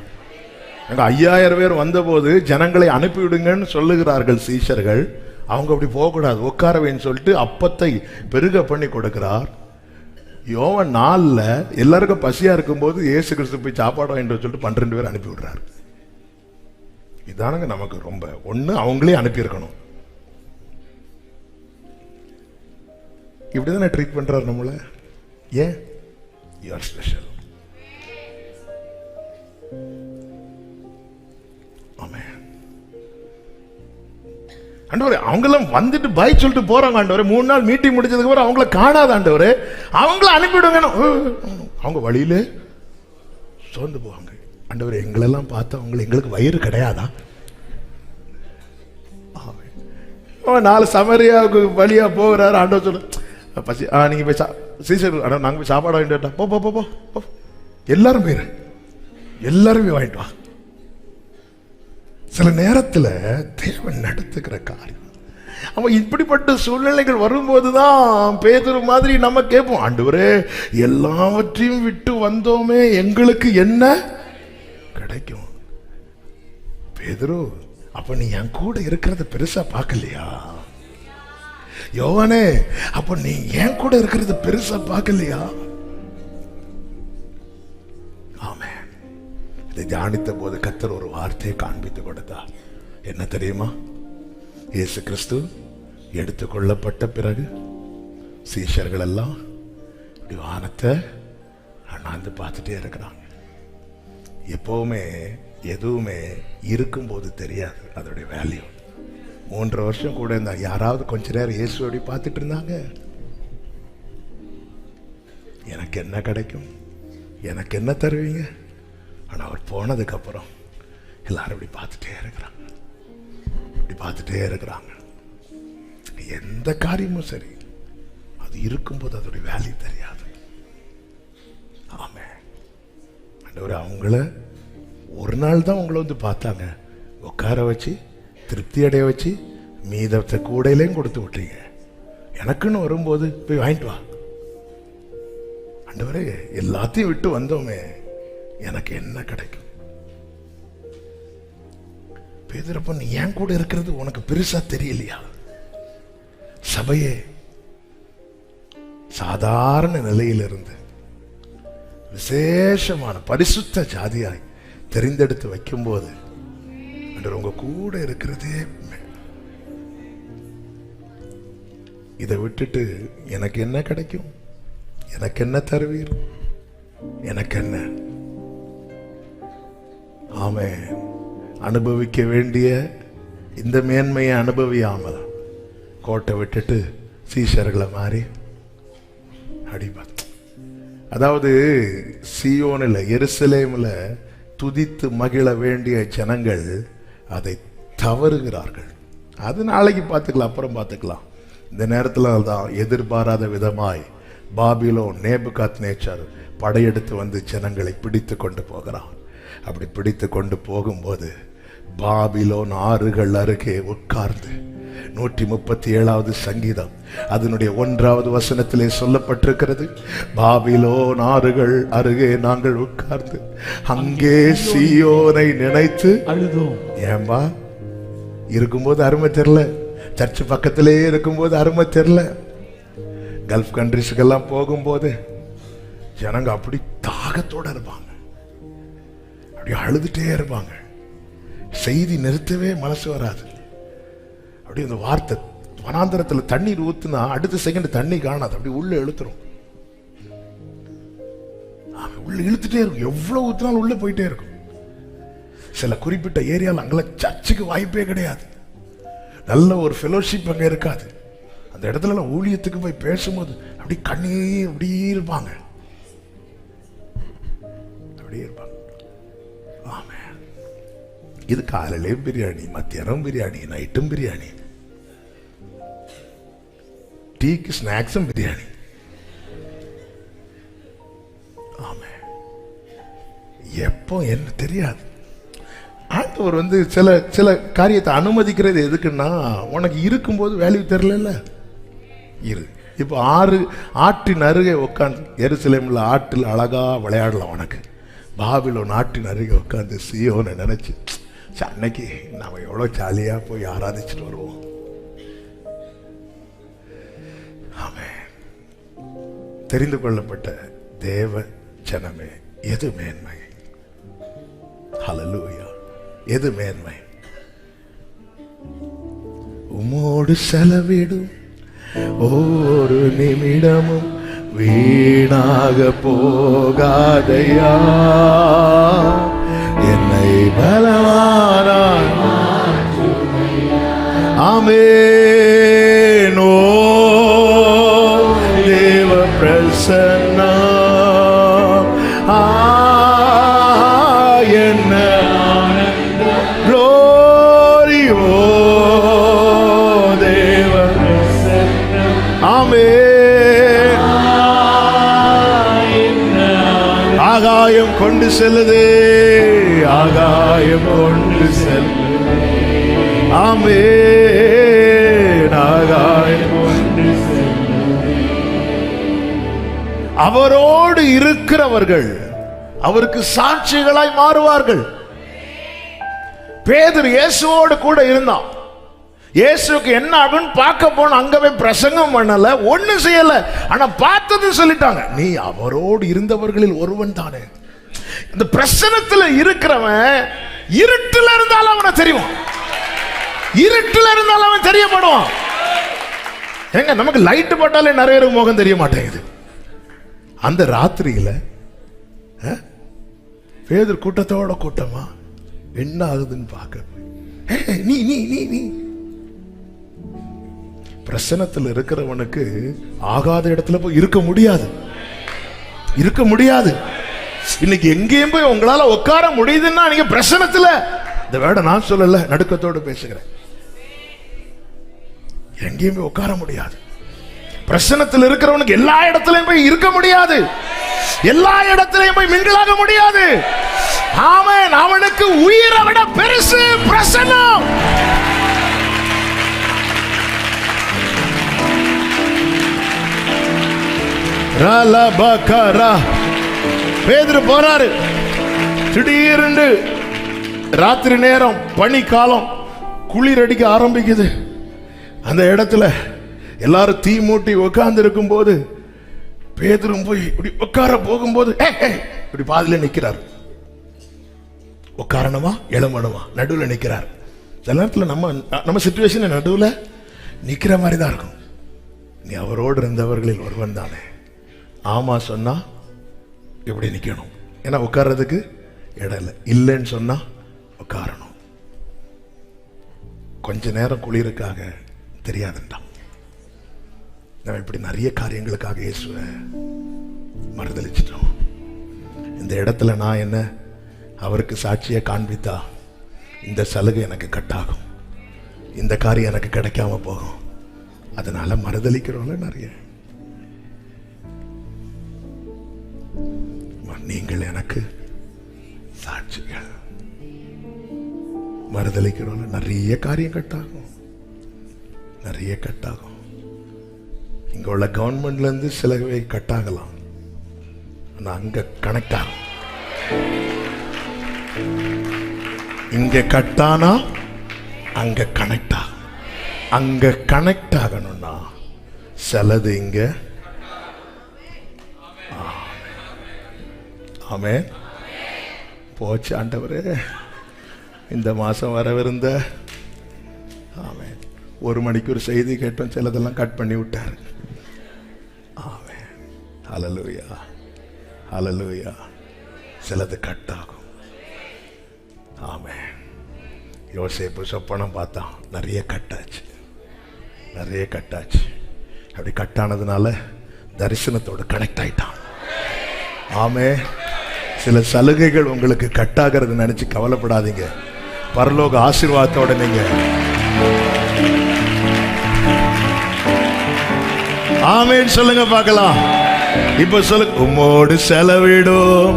5000 பேர் வந்தபோது ஜனங்களை அனுப்பிவிடுங்கன்னு சொல்லுகிறார்கள் சீஷர்கள். அவங்க அப்படி போகக்கூடாது, உட்காரவேன்னு சொல்லிட்டு அப்பத்தை பெருக பண்ணி கொடுக்கிறார். யோவான் 4 எல்லாருக்கும் பசியா இருக்கும்போது இயேசு கிறிஸ்து போய் சாப்பாடு வாங்கிட்டு சொல்லிட்டு 12 பேர் அனுப்பி விடுறாரு. இதானுங்க நமக்கு ரொம்ப ஒண்ணு, அவங்களே அனுப்பி இருக்கணும். இப்படிதானே ட்ரீட் பண்றாரு நம்மள. ஏன்? You are special. ஆமென். ஆண்டவரே, அவங்கெல்லாம் வந்துட்டு பை சொல்லிட்டு போறாங்க ஆண்டவரே. 3 நாள் மீட்டிங் முடிச்சதுக்கு அப்புறம் அவங்கள காணாத ஆண்டவரே, அவங்கள அனுப்பிவிடுங்க. அவங்க வழியிலே சோர்ந்து போவாங்க. ஆண்டவரே, எங்களெல்லாம் பார்த்தா எங்களுக்கு வயிறு கிடையாதா? 4 சமரியாவுக்கு வழியா போகிறாரு. ஆண்டவர் சொல்லு, பசி, நீங்க போய் சீசர், நாங்க போய் சாப்பாடு வாங்கிட்டு போ போ போ போ, எல்லாரும் போயிரு, எல்லாரும் போய் வாங்கிட்டு வா. சில நேரத்தில் தேவன் நடத்துகிற காரியம், அவன் இப்படிப்பட்ட சூழ்நிலைகள் வரும்போதுதான் பேதுரு மாதிரி நம்ம கேட்போம், ஆண்டவரே எல்லாவற்றையும் விட்டு வந்தோமே, எங்களுக்கு என்ன கிடைக்கும்? பேதுரு, அப்ப நீ என் கூட இருக்கிறத பெருசா பார்க்கலையா? யோவானே, அப்ப நீ என் கூட இருக்கிறத பெருசா பார்க்கலையா? தியானித்த போது கர்த்தர் ஒரு வார்த்தையை காண்பித்து கொடுத்தார். என்ன தெரியுமா? இயேசு கிறிஸ்து எடுத்துக்கொள்ளப்பட்ட பிறகு சீஷர்கள் எல்லாம் வானத்தை அண்ணாந்து பார்த்துட்டே இருக்கிறாங்க. எப்பவுமே எதுவுமே இருக்கும்போது தெரியாது அதோடைய வேல்யூ. 3 வருஷம் கூட இருந்தா யாராவது கொஞ்ச நேரம் இயேசுவோடி பார்த்துட்டு இருந்தாங்க. எனக்கு என்ன கிடைக்கும், எனக்கு என்ன தருவீங்க? ஆனா அவர் போனதுக்கு அப்புறம் எல்லாரும் இப்படி பார்த்துட்டே இருக்கிறாங்க, இப்படி பார்த்துட்டே இருக்கிறாங்க. எந்த காரியமும் சரி, அது இருக்கும்போது அதோடைய வேல்யூ தெரியாது. ஆமென். ஆண்டவரே, அவங்கள ஒரு நாள் தான் உங்களை வந்து பார்த்தாங்க, உட்கார வச்சு திருப்தி அடைய வச்சு மீதத்தை கூடையிலையும் கொடுத்து விட்டீங்க. எனக்குன்னு வரும்போது போய் வாங்கிட்டு வா. ஆண்டவரே, எல்லாத்தையும் விட்டு வந்தோமே, எனக்கு என்ன கிடைக்கும்? பேதுரு, நீ ஏன் கூட இருக்கிறது உனக்கு பெருசா தெரியலையா? சபையே சாதாரண நிலையிலிருந்து விசேஷமான பரிசுத்த ஜாதியாய் தெரிந்தெடுத்து வைக்கும் போது உங்க கூட இருக்கிறதே. இதை விட்டுட்டு எனக்கு என்ன கிடைக்கும், எனக்கு என்ன தருவீர், எனக்கு என்ன? ஆமென். அனுபவிக்க வேண்டிய இந்த மேன்மையை அனுபவியாமல் கோட்டை விட்டுட்டு சீஷர்களை மாறி அடிப்பா. அதாவது சீயோனில் எருசலேமில் துதித்து மகிழ வேண்டிய ஜனங்கள் அதை தவறுகிறார்கள். அது நாளைக்கு பார்த்துக்கலாம், அப்புறம் பார்த்துக்கலாம். இந்த நேரத்தில் தான் எதிர்பாராத விதமாய் பாபிலோன் நேபுகாத்நேச்சார் படையெடுத்து வந்து ஜனங்களை பிடித்து கொண்டு போகிறான். அப்படி பிடித்து கொண்டு போகும்போது பாபிலோன் ஆறுகள் அருகே உட்கார்ந்து 137வது சங்கீதம் அதனுடைய 1வது வசனத்திலே சொல்லப்பட்டிருக்கிறது, பாபிலோன் ஆறுகள் அருகே நாங்கள் உட்கார்ந்து அங்கே சீயோனை நினைத்து அழுதோம். ஏன்பா? இருக்கும்போது அருமை தெரியல, சர்ச்சு பக்கத்திலே இருக்கும்போது அருமை தெரியல. கல்ஃப் கண்ட்ரிஸுக்கெல்லாம் போகும்போது ஜனங்க அப்படி தாகத்தோட இருப்பாங்க, அப்படி அழுதுட்டே இருப்பாங்க. செய்தி நிறுத்தவே மனசு வராது. அப்படி இந்த வார்த்தை வனாந்தரத்தில் தண்ணீர் ஊத்துனா அடுத்த செகண்ட் தண்ணி காணாது, அப்படி உள்ள இழுத்துரும். உள்ள இழுத்துட்டே இருக்கும், எவ்வளவு ஊத்தினாலும் உள்ள போயிட்டே இருக்கும். சில குறிப்பிட்ட ஏரியாவில் அங்கெல்லாம் சர்ச்சுக்கு வாய்ப்பே கிடையாது, நல்ல ஒரு ஃபெலோஷிப் அங்க இருக்காது. அந்த இடத்துல ஊழியத்துக்கு போய் பேசும்போது அப்படி கண்ணீர் அப்படி இருப்பாங்க, அப்படியே இருப்பாங்க. ஆமென். இது காலையிலேயும் பிரியாணி, மத்தியானம் பிரியாணி, நைட்டும் பிரியாணி, டீக்கு ஸ்நாக்ஸும் பிரியாணி. ஆமென். எப்போ என்ன தெரியாது. ஆண்டவர் வந்து சில சில காரியத்தை அனுமதிக்கிறது எதுக்குன்னா, உனக்கு இருக்கும்போது வேல்யூ தெரியல இரு. இப்போ ஆற்றின் அருகே உட்காந்து எருசலேமில் ஆற்றில் அழகா விளையாடலாம். உனக்கு பாபிலோன் ஆற்றின் அருகே உட்காந்து சீயோனை நினைச்சு அன்னைக்கு நாம எவ்வளோ ஜாலியாக போய் ஆராதிச்சுட்டு வருவோம். ஆமென். தெரிந்து கொள்ளப்பட்ட தேவ ஜனமே, எது மேன்மை? ஹல்லேலூயா. எது மேன்மை? உம்மோடு செலவிடும் ஒவ்வொரு நிமிடமும் வீணாக போகாதையா, என்னை பலவானாய். ஆமென். ஓ தேவ பிரசன்னா, என்ன glory, ஓ தேவ பிரசன்னா. ஆமென். ஆகாயம் கொண்டு செல்லுதே, ஆகாயம் கொண்டு செல்லுதே. ஆமென். ஆகாயம் கொண்டு செல்லுதே. அவரோடு இருக்கிறவர்கள் அவருக்கு சாட்சிகளாய் மாறுவார்கள். பேதுரு இயேசுவோடு கூட இருந்தான். இயேசுக்கு என்ன ஆகுன்னு பார்க்க போன, அங்கவே பிரசங்கம் பண்ணல, ஒண்ணு செய்யல, ஆனா பார்த்தது சொல்லிட்டாங்க, நீ அவரோடு இருந்தவர்களில் ஒருவன் தானே. இந்த பிரசனத்துல இருக்கிறவன் இருட்டுல இருந்தாலும் அவனை தெரியும், இருட்டுல இருந்தாலும் அவன் தெரியப்படுவான். எங்க நமக்கு லைட் போட்டாலே நிறைய முகம் தெரிய மாட்டேங்குது. அந்த ராத்திரியில பேதுரு கூட்டத்தோட கூட்டமா என்ன ஆகுதுன்னு பார்க்க, நீ நீ நீ நீ பிரசனத்தில் இருக்கிறவனுக்கு ஆகாத இடத்துல போய் இருக்க முடியாது, இருக்க முடியாது. இன்னைக்கு எங்கேயும் போய் உங்களால உட்கார முடியுதுன்னா நீங்க பிரசனத்துல, இந்த வேட நான் சொல்லல, நடுக்கத்தோடு பேசுகிறேன், எங்கேயும் போய் உட்கார முடியாது. பிரசனத்தில் இருக்கிறவனுக்கு எல்லா இடத்துலயும் போய் இருக்க முடியாது, எல்லா இடத்திலையும் போய் மிங்கிளாக முடியாது. ஆமென். அவனுக்கு உயிரை விட பெருசு பிரசனம். பேதுரு போறாரு. திடீரென்று ராத்திரி நேரம், பனி காலம், குளிர் அடிக்க ஆரம்பிக்குது. அந்த இடத்துல எல்லாரும் தீ மூட்டி உட்கார்ந்து இருக்கும் போது பேதுரும் போய் இப்படி உட்கார போகும்போது இப்படி பாதியில நிக்கிறார். உட்காரணுமா எழுமணுமா நடுவில் நிக்கிறார். சில நேரத்தில் நம்ம சிச்சுவேஷன் நடுவில் நிக்கிற மாதிரி தான் இருக்கும். நீ அவரோடு இருந்தவர்களில் ஒருவன் தானே. ஆமா சொன்னா இப்படி நிக்கணும், ஏன்னா உட்கார்றதுக்கு இடம் இல்லை. இல்லைன்னு சொன்னா உட்காரணும். கொஞ்ச நேரம் குளிருக்காக தெரியாதுண்டான். நம்ம இப்படி நிறைய காரியங்களுக்காக இயேசுவை மறுதலிச்சிட்டோம். இந்த இடத்துல நான் என்ன அவருக்கு சாட்சியை காண்பித்தா இந்த சலுகை எனக்கு கட்டாகும், இந்த காரியம் எனக்கு கிடைக்காம போகும். அதனால மறுதலிக்கிறவங்கள நிறைய. நீங்கள் எனக்கு சாட்சிகள். மறுதலிக்கிறவங்கள நிறைய காரியம் கட்டாகும், நிறைய கட்டாகும். இங்க உள்ள கவர்மெண்ட்ல இருந்து சிலவை கட்டாகலாம், ஆனா அங்க கனெக்ட் ஆகும். இங்க கட்டானா அங்க கனெக்ட் ஆகும். அங்க கனெக்ட் ஆகணும்னா சிலது இங்க. ஆமென். போச்சு ஆண்டவரே, இந்த மாசம் வரவிருந்த ஆமென் 1 மணிக்கு ஒரு செய்தி கேட்டோம், சிலதெல்லாம் கட் பண்ணி விட்டாரு. ஆமென். ஹல்லேலூயா, ஹல்லேலூயா. சிலது கட் ஆகும். ஆமென். யோசேப்பு சொப்பனம் பார்த்தான், நிறைய கட்டாச்சு, நிறைய கட்டாச்சு. அப்படி கட்டானதுனால தரிசனத்தோடு கனெக்ட் ஆயிட்டான். ஆமென். சில சலுகைகள் உங்களுக்கு கட்டாகிறது நினைச்சு கவலைப்படாதீங்க. பரலோக ஆசீர்வாதத்தோட நீங்க ஆமென் சொல்லுங்க பார்க்கலாம். இப்ப சொல்லுங்க, உம்மோடு செலவிடும்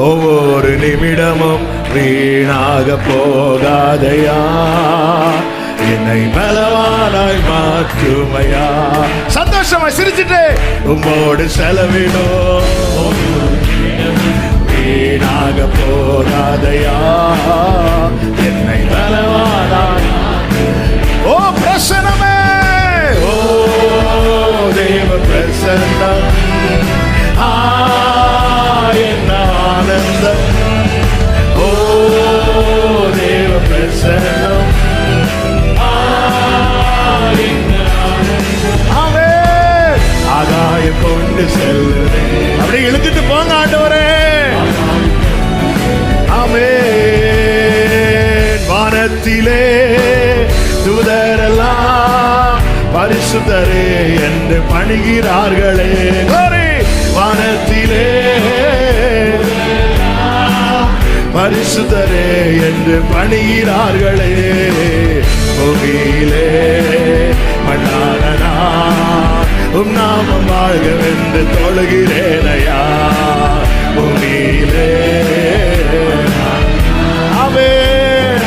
ஒவ்வொரு நிமிடமும் வீணாக போகாதையா, என்னை பலவானாய் மாற்றுமையா. சந்தோஷமா சிரிச்சுட்டு உம்மோடு செலவிடும் வீணாக போகாதையா, என்னை பலவானாய். ஓ பிரசன்னமே, ஓ தேவ பிரசன்னம், ஆனந்தம். ஓ தேவ பிரசன்னம். ஆமென். ஆகாயம் கொண்டு செல்லுதே. அப்படி இழுத்துட்டு போங்க ஆண்டவரே. ஆமென். வானத்திலே தூதரெல்லாம் பரிசுத்தரே என்று பணிகிறார்களே. வானத்திலே பரிசுத்தரே என்று பணிகிறார்களே. பூமியிலே மன்னாரனா உம் நாமம் வாழ்கவென்று தொழுகிறேனையா. பூமியிலே ஆமென்.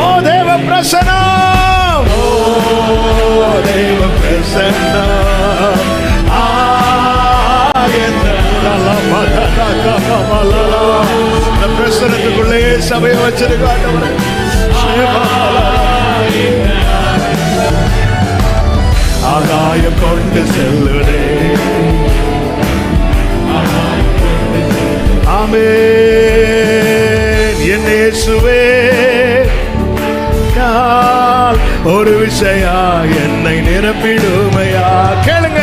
ஓ தேவ பிரசன்னம். ஓ தேவ பிரசன்னம். இந்த பிரசனத்துக்குள்ளே சபையை வச்சிருக்காங்க. ஆகாயம் கொண்டு செல்லுதே. ஆமென். என் இயேசுவே ஒரு விஷயா என்னை நிரப்பிடுமையா. கேளுங்க.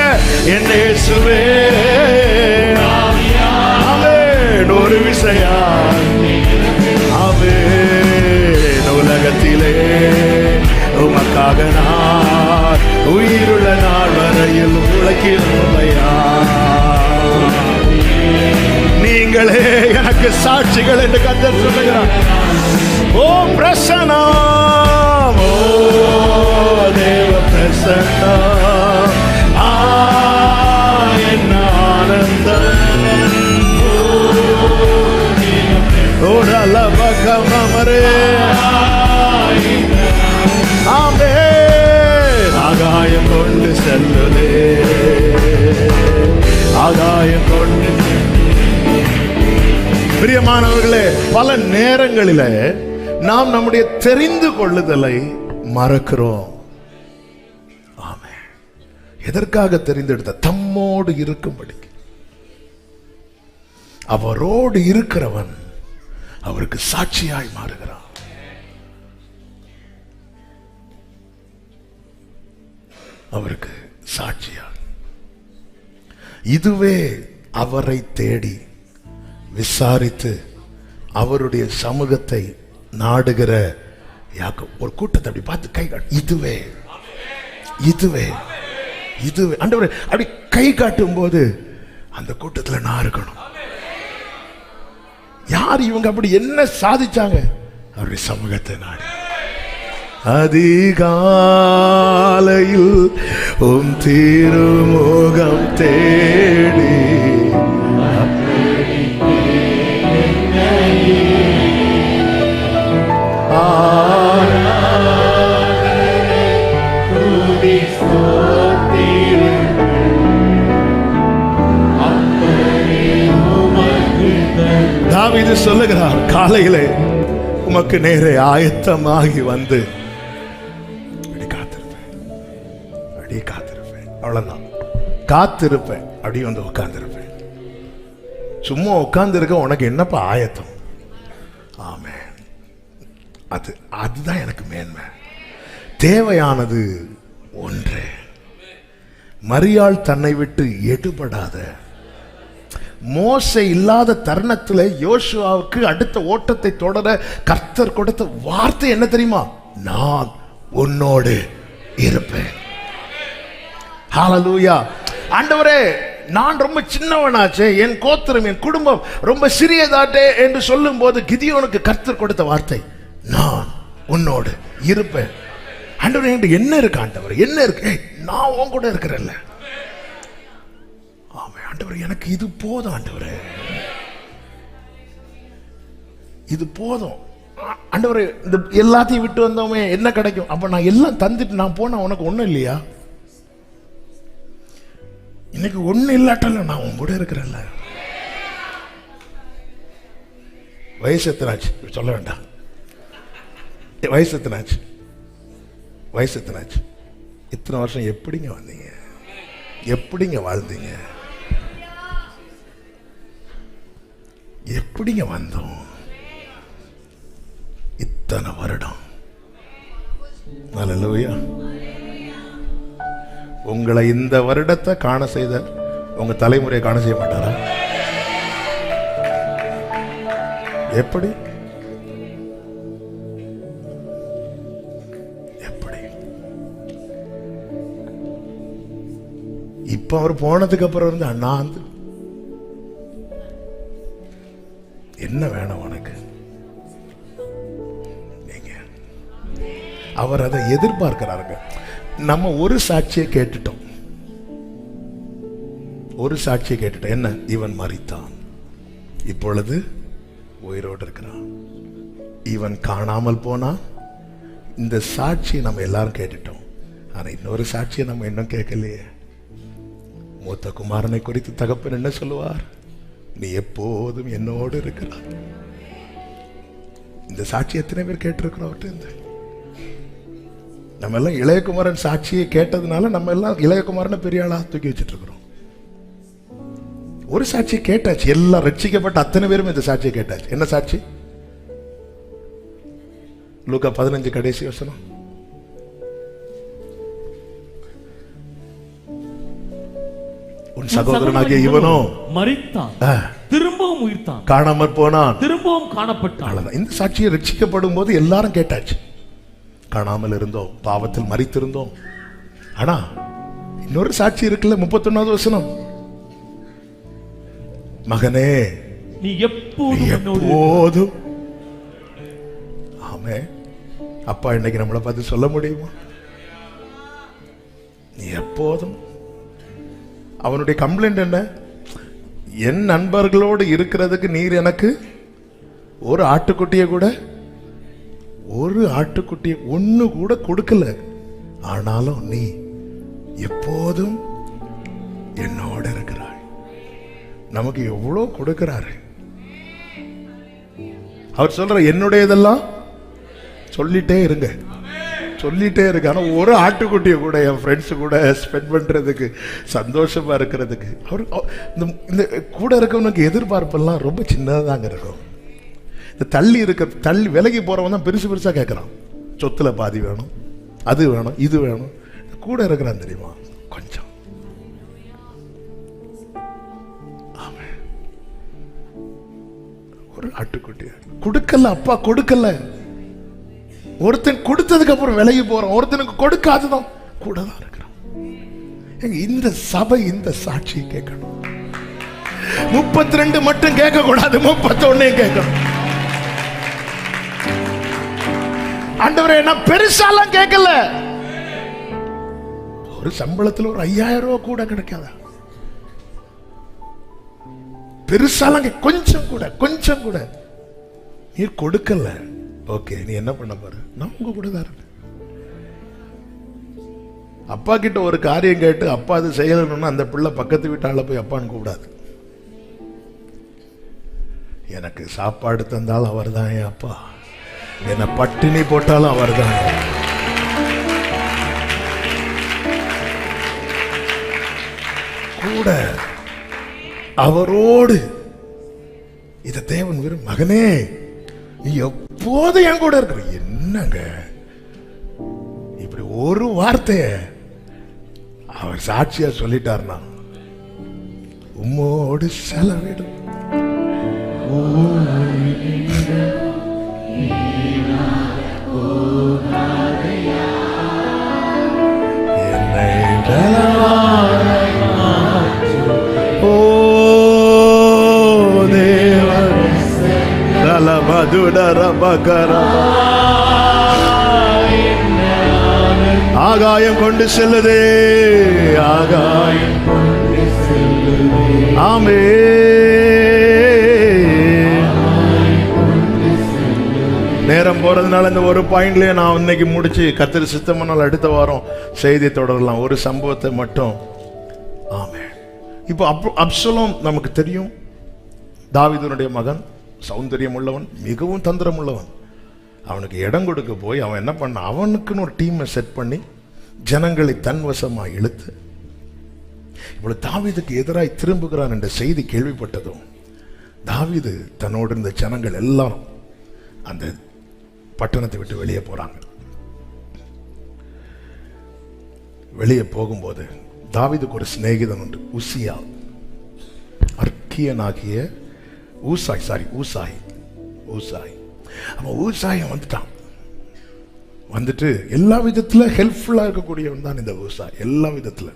என் இயேசுவே ஆமென். ஒரு விஷயா ஆமென். உலகத்திலே உமக்காக நான் உயிருள்ள நாள் வரையில் உழைக்கிறோமையா. நீங்களே எனக்கு சாட்சிகள் என்று கர்த்தர் சொல்லுகிறார். ஓ பிரசன்னம். ஓ தேவ பிரசன்னம். என்ன ஆனந்தம். ஓடல பகமரே. ஆமென். ஆகாயம் கொண்டு செல்லுதே. ஆகாயம் கொண்டு. பிரியமானவர்களே, பல நேரங்களிலே நாம் நம்முடைய தெரிந்து கொள்ளுதலை மறக்கிறோம். ஆமென். எதற்காக தெரிந்தெடுத்த? தம்மோடு இருக்கும்படி. அவரோடு இருக்கிறவன் அவருக்கு சாட்சியாய் மாறுகிறான். அவருக்கு சாட்சியாய். இதுவே அவரை தேடி விசாரித்து அவருடைய சமூகத்தை நாடுகிற யாக்கோபு. ஒரு கூட்டத்தை அப்படி பார்த்து கை காட்டு. இதுவே இதுவே இதுவே ஆண்டவரே அப்படி கை காட்டும் போது அந்த கூட்டத்தில் நான் இருக்கணும். யார் இவங்க? அப்படி என்ன சாதிச்சாங்க? அவருடைய சமூகத்தை நாடு. அதிகாலையில் உம் திருமுகம் தேடி தாவீது சொல்லுகிறார், காலையிலே உமக்கு நேரே ஆயத்தமாகி வந்து காத்திருப்பேன். அவ்வளவுதான், காத்திருப்பேன். அப்படி வந்து உட்கார்ந்திருப்பேன். சும்மா உட்கார்ந்து இருக்க உனக்கு என்னப்பா ஆயத்தம்? ஆமென். அதுதான் எனக்கு மேன்மை. தேவையானது ஒன்றே. மரியாள் தன்னை விட்டு எடுபடாத. மோசே இல்லாத தருணத்தில் யோசுவாவுக்கு அடுத்த ஓட்டத்தை தொடர கர்த்தர் கொடுத்த வார்த்தை என்ன தெரியுமா? நான் உன்னோடு இருப்பேன். ஹல்லேலூயா. ஆண்டவரே, நான் ரொம்ப சின்னவனாச்சே, என் கோத்திரம் என் குடும்பம் ரொம்ப சிறியதாட்டே என்று சொல்லும் போது கிதியோனுக்கு கர்த்தர் கொடுத்த வார்த்தை, நான் உன்னோடு இருப்பேன். ஆண்டவரே, என்கிட்ட என்ன இருக்கு? ஆண்டவர் என்ன இருக்கு? நான் உன் கூட இருக்கிறேன்ல. ஆமென். ஆண்டவர், எனக்கு இது போதும். ஆண்டவரே, இது போதும். ஆண்டவரே, இந்த எல்லாத்தையும் விட்டு வந்தோமே என்ன கிடைக்கும்? அப்ப நான் எல்லாம் தந்துட்டு நான் போனா உனக்கு ஒண்ணும் இல்லையா? இன்னைக்கு ஒண்ணு இல்லாட்டாலும் நான் உன் கூட இருக்கிறேன்ல. வயசு எத்தனாச்சு சொல்ல வேண்டாம். வயசு எத்தனாச்சு? வயசு எத்தனாச்சு? இத்தனை வருஷம் எப்படிங்க வந்தீங்க? எப்படிங்க வாழ்ந்தீங்க? எப்படிங்க வந்தோம் இத்தனை வருடம்? அல்லேலூயா. உங்களை இந்த வருடத்தை காண செய்த உங்க தலைமுறையை காண செய்ய மாட்டாரா? எப்படி எப்படி? இப்ப அவர் போனதுக்கு அப்புறம் இருந்து அண்ணா என்ன வேணும் உனக்கு? அவர் அதை எதிர்பார்க்கிறாருங்க. நம்ம ஒரு சாட்சியை கேட்டுட்டோம், ஒரு சாட்சியை கேட்டுட்டோம். என்ன? இவன் மரித்தான், இப்பொழுது உயிரோடு இருக்கிறான். இவன் காணாமல் போனா. இந்த சாட்சியை நம்ம எல்லாரும் கேட்டுட்டோம். ஆனா இன்னொரு சாட்சியை நம்ம இன்னும் கேட்கலையே. மூத்த குமாரனை குறித்து தகப்பன் என்ன சொல்லுவார்? நீ எப்போதும் என்னோடு இருக்கிறார். இந்த சாட்சி எத்தனை பேர் கேட்டிருக்கிறோம்? நம்ம எல்லாம் இளையகுமாரன் சாட்சியை கேட்டதுனால நம்ம எல்லாம் இளையகுமாரனை பெரிய ஆளா தூக்கி வச்சுட்டு இருக்கிறோம். ஒரு சாட்சியை கேட்டாச்சு, எல்லாம் ரட்சிக்கப்பட்ட அத்தனை பேரும் இந்த சாட்சியை கேட்டாச்சு. என்ன சாட்சி? லூக்கா 15 கடைசி வசனம். உன் சகோதரனாகிய இவனோ மரித்தான், திரும்பவும் உயிர்த்தான், காணாமற் போனான், திரும்பவும் காணப்பட்டான். இந்த சாட்சியை ரட்சிக்கப்படும் போது எல்லாரும் கேட்டாச்சு. காணாமல் இருந்தோம், பாவத்தில் மரித்திருந்தோம். ஆனா இன்னொரு சாட்சி இருக்குல்ல, 31வது வசனம். மகனே நீ எப்போதும். ஆமே. அப்பா இன்னைக்கு நம்மளை பார்த்து சொல்ல முடியுமா? நீ எப்போதும். அவனுடைய கம்ப்ளைண்ட் என்ன? என் நண்பர்களோடு இருக்கிறதுக்கு நீர் எனக்கு ஒரு ஆட்டுக்குட்டியை கூட, ஒரு ஆட்டுக்குட்டியை ஒண்ணு கூட கொடுக்கல. ஆனாலும் நீ எப்போதும் என்னோட இருக்கிறாய். நமக்கு எவ்வளவு கொடுக்கிறாரு. அவர் சொல்ற என்னுடையதெல்லாம் சொல்லிட்டே இருங்க, சொல்லிட்டே இருக்கு. ஆனா ஒரு ஆட்டுக்குட்டியை கூட என் ஃப்ரெண்ட்ஸ் கூட ஸ்பெண்ட் பண்றதுக்கு, சந்தோஷமா இருக்கிறதுக்கு, அவர் இந்த கூட இருக்கவனுக்கு எதிர்பார்ப்பெல்லாம் ரொம்ப சின்னதாங்க இருக்கும். இந்த தள்ளி விலகி போறவன் தான் பெருசு பெருசா கேட்கறான். சொத்துல பாதி வேணும், அது வேணும், இது வேணும். கூட இருக்கிறான் தெரியுமா கொஞ்சம். ஒரு ஆட்டுக்குட்டி கொடுக்கல, அப்பா கொடுக்கல. ஒருத்தன் கொடுத்ததுக்கு அப்புறம் விலகி போறான், ஒருத்தனுக்கு கொடுக்காததான் கூட தான் இருக்கிறான். இந்த சபை இந்த சாட்சியை கேட்கணும். 32 மட்டும் கேட்க கூடாது, 31 கேட்கணும். ஆண்டவரே நான் பெருசாலாம் கேட்கல. ஒரு சம்பளத்தில் ஒரு 5000 ரூபாய் கூட கிடைக்காதா? பெருசாலாம் கொஞ்சம் கூட, கொஞ்சம் கூட நீ கொடுக்கல. ஓகே, நீ என்ன பண்ண பாரு, நான் உங்க கூட தான் இருக்கேன். அப்பா கிட்ட ஒரு காரியம் கேட்டு அப்பா அது செய்யணும்னா அந்த பிள்ளை பக்கத்து வீட்டால போய் அப்பான்னு கூப்பிடாது. எனக்கு சாப்பாடு தந்தாலும் அவர் தான் என் அப்பா, என்ன பட்டினி போட்டாலும் அவர் தான். கூட அவரோடு இத தேவன் விரும்பும். மகனே நீ எப்போது என் கூட இருக்கிற. என்னங்க இப்படி ஒரு வார்த்தைய அவர் சாட்சியா சொல்லிட்டார்னா, உம்மோடு செலவிடும் ஆகாயம் கொண்டு செல்லுதே, ஆகாயம் கொண்டு செல்லுதே. ஆமே. நேரம் போறதுனால இந்த ஒரு பாயிண்ட்லயே நான் இன்னைக்கு முடிச்சு கர்த்தர் சித்தமானால் அடுத்த வாரம் செய்தி தொடரலாம். ஒரு சம்பவத்தை மட்டும். ஆமே. இப்போ அப்சலோம் நமக்கு தெரியும், தாவீதுனுடைய மகன், சௌந்தரியம் உள்ளவன், மிகவும் தந்திரம் உள்ளவன். அவனுக்கு இடம் கொடுக்க போய் அவன் என்ன பண்ண, அவனுக்குன்னு ஒரு டீமை செட் பண்ணி ஜனங்களை தன்வசமா இழுத்து இவ்வளவு தாவீதுக்கு எதிராய் திரும்புகிறான் என்ற செய்தி கேள்விப்பட்டதும் தாவீது தன்னோடு இருந்த ஜனங்கள் எல்லாரும் அந்த பட்டணத்தை விட்டு வெளியே போறாங்க. வெளியே போகும்போது தாவீதுக்கு ஒரு சிநேகிதன் உண்டு, உசியா, அர்க்கியனாகிய ஊசாய். அவன் ஊசாயம் வந்துட்டான். வந்துட்டு எல்லா விதத்துல ஹெல்ப்ஃபுல்லா இருக்கக்கூடியவன் தான் இந்த ஊசாய். எல்லா விதத்துல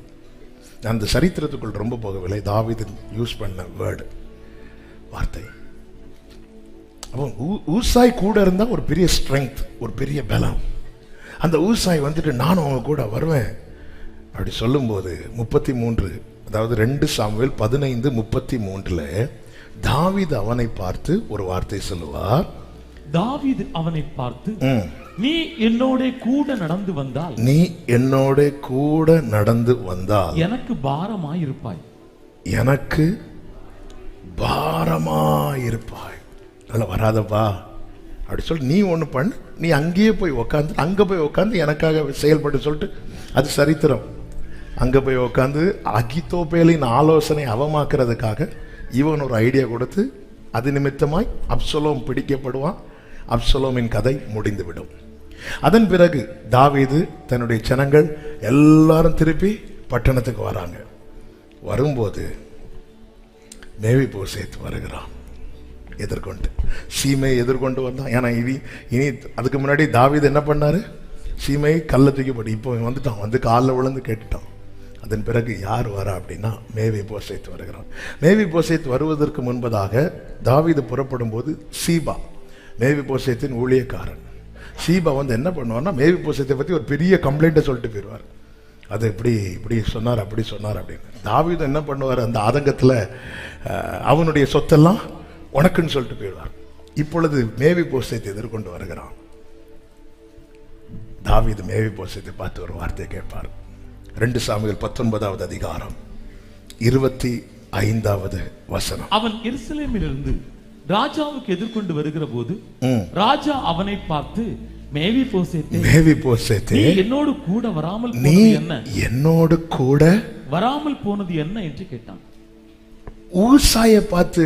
நான் அந்த சரித்திரத்துக்குள் ரொம்ப போகவில்லை. தாவீது யூஸ் பண்ண வார்த்தை. அப்போ ஊசாய் கூட இருந்தா ஒரு பெரிய ஸ்ட்ரெங்க், ஒரு பெரிய பலம். அந்த ஊசாய் வந்துட்டு நானும் அவங்க கூட வருவேன் அப்படி சொல்லும்போது 33, அதாவது 2 சாமுவேல் 15:33 தாவீது அவனை பார்த்து ஒரு வார்த்தை சொல்லுவார். தாவீது அவனை பார்த்து, நீ என்னோட கூட நடந்து வந்தால் எனக்கு பாரமாயிருப்பாய். நல்ல வராதப்பா அப்படி சொல்லி நீ ஒண்ணு பண்ணு, நீ அங்கேயே போய் உட்காந்து எனக்காக செயல்பட்டு சொல்லிட்டு, அது சரித்திரம். அங்க போய் உட்காந்து அகித்தோப்பேலின் ஆலோசனை அவமாக்குறதுக்காக இவன் ஒரு ஐடியா கொடுத்து அது நிமித்தமாய் அப்சலோம் பிடிக்கப்படுவான். அப்சலோமின் கதை முடிந்துவிடும். அதன் பிறகு தாவீது தன்னுடைய ஜனங்கள் எல்லாரும் திருப்பி பட்டணத்துக்கு வராங்க. வரும்போது மேவிபோசேத் வருகிறான் எதிர்கொண்டு. சீமை எதிர்கொண்டு வந்தான். ஏன்னா இனி அதுக்கு முன்னாடி தாவீது என்ன பண்ணாரு? சீமை கல்ல தூக்கி போட்டு, இப்போ வந்துட்டான், வந்து காலில் விழுந்து கேட்டுட்டான். அதன் பிறகு யார் வரா அப்படின்னா மேவிபோசேத் வருகிறான். மேவிபோசேத் வருவதற்கு முன்பதாக தாவீது புறப்படும் போது சீபா, மேவிபோசேத்தின் ஊழியக்காரன் சீபா வந்து என்ன பண்ணுவார்னா மேவிபோசேத்தை பற்றி ஒரு பெரிய கம்ப்ளைண்ட்டை சொல்லிட்டு போயிடுவார். அது இப்படி சொன்னார், அப்படி சொன்னார் அப்படின்னு. தாவீது என்ன பண்ணுவார்? அந்த ஆதங்கத்தில் அவனுடைய சொத்தெல்லாம் உனக்குன்னு சொல்லிட்டு போயிடுவார். இப்பொழுது மேவிபோசேத்தை எதிர்கொண்டு வருகிறான். தாவீது மேவிபோசேத்தை பார்த்து ஒரு வார்த்தையை கேட்பார். 2 சாமுவேல் 19வது அதிகாரம் 25வது வசனம். அவன் எருசலேமிலிருந்து ராஜாவுக்கு எதிர்கொண்டு வருகிற போது ராஜா அவனை பார்த்து, மேவிபோசேத்தே, நீ என்னோடு கூட வராமல் போனது என்ன என்று கேட்டான். ஊசாயை பார்த்து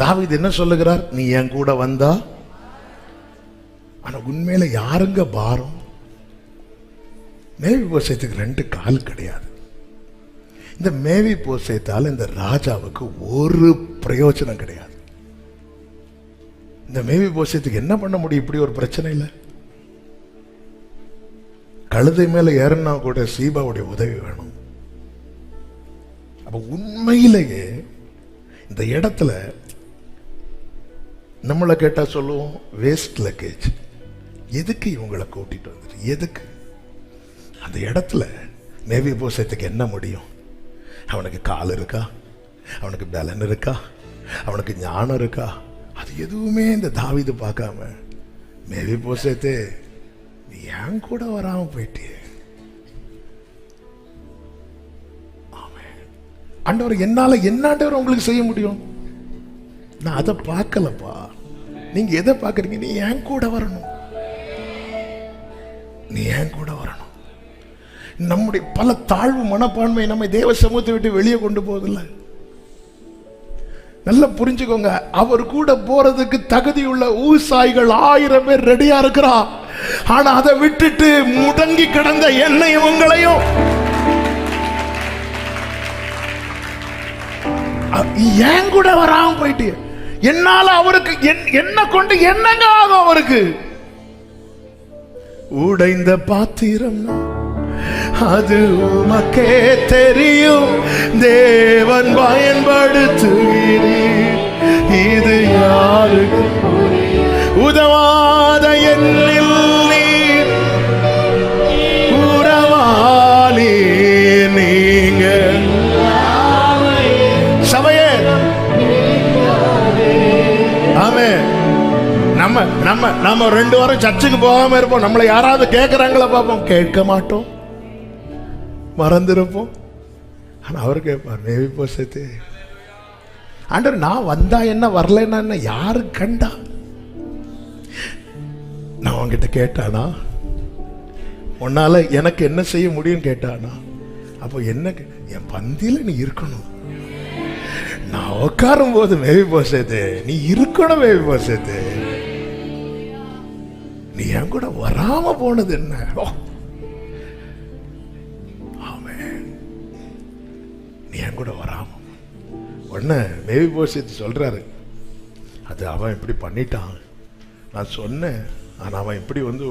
தாவீது என்ன சொல்லுகிறார்? நீ என் கூட வந்தா. ஆனா உண்மையில யாருங்க பாரம்? மேவிபோசேத்துக்கு 2 கால் கிடையாது. இந்த மேவிபோசேத்தால் இந்த ராஜாவுக்கு ஒரு பிரயோஜனம் கிடையாது. இந்த மேவிபோசேத்துக்கு என்ன பண்ண முடியும்? இப்படி ஒரு பிரச்சனை இல்லை. கழுதை மேல ஏறனா கூட சீபாவுடைய உதவி வேணும். அப்ப உண்மையிலேயே இந்த இடத்துல நம்மளை கேட்டா சொல்லுவோம், வேஸ்ட் லக்கேஜ். எதுக்கு இவங்களை கூட்டிட்டு வந்துட்டு? எதுக்கு? அந்த இடத்துல மேவிபோசேத்துக்கு என்ன முடியும்? அவனுக்கு கால் இருக்கா? அவனுக்கு பலன் இருக்கா? அவனுக்கு ஞானம் இருக்கா? அது எதுவுமே இந்த தாவீது பார்க்காம, மேவிபோசேத்தே, நீ ஏன் கூட வராம போயிட்டியே. ஆண்டவர், என்னால என்ன ஆண்டவர் உங்களுக்கு செய்ய முடியும்? நான் அதை பார்க்கலப்பா. நீங்க எதை பார்க்கறீங்க? நீ ஏன் கூட வரணும். நம்முடைய பல தாழ்வு மனப்பான்மை நம்மை தேவ சமூகத்தை விட்டு வெளியே கொண்டு போவதில்லை. நல்லா புரிஞ்சுக்கோங்க. அவர் கூட போறதுக்கு தகுதியுள்ள ஊசாய்கள் 1000 பேர் ரெடியா இருக்கிறா. ஆனா அதை விட்டுட்டு முடங்கி கிடந்த என்னையும் உங்களையும் ஏன் கூட வராம போயிட்டு, என்னால அவருக்கு என்ன கொண்டு என்னங்க ஆகும்? அவருக்கு உடைந்த பாத்திரம் அது உமக்கே தெரியும், தேவன் பயன்படுத்துகிறீர். இது யாருக்கு உதவாத என்னில் நீர் உறவாளி. நீங்க சபையே, ஆமென். நம்ம 2 வாரம் சர்ச்சுக்கு போகாம இருப்போம். நம்மளை யாராவது கேட்கிறாங்களா பார்ப்போம், கேட்க மாட்டோம், மறந்துருப்போம். ஆனா அவர் கேட்பார், மேவிபோசேத்தே, ஆண்டவர் நான் வந்தா என்ன, வரலன்னா என்ன, யாரு கண்டா? நான் அவங்கிட்ட கேட்டானா, உன்னால எனக்கு என்ன செய்ய முடியும் கேட்டானா? அப்போ என்ன, என் பந்தியில நீ இருக்கணும். நான் உட்காரும் போது மேவிபோசேத்து, நீ இருக்கணும் மேவிபோசேத்து, நீ என் கூட வராம போனது என்ன? ஆமென். நீ என் கூட வராம உடனே மேவிபோசேத்து சொல்றாரு, அது அவன் இப்படி பண்ணிட்டான், நான் சொன்னேன், ஆனா அவன் இப்படி வந்து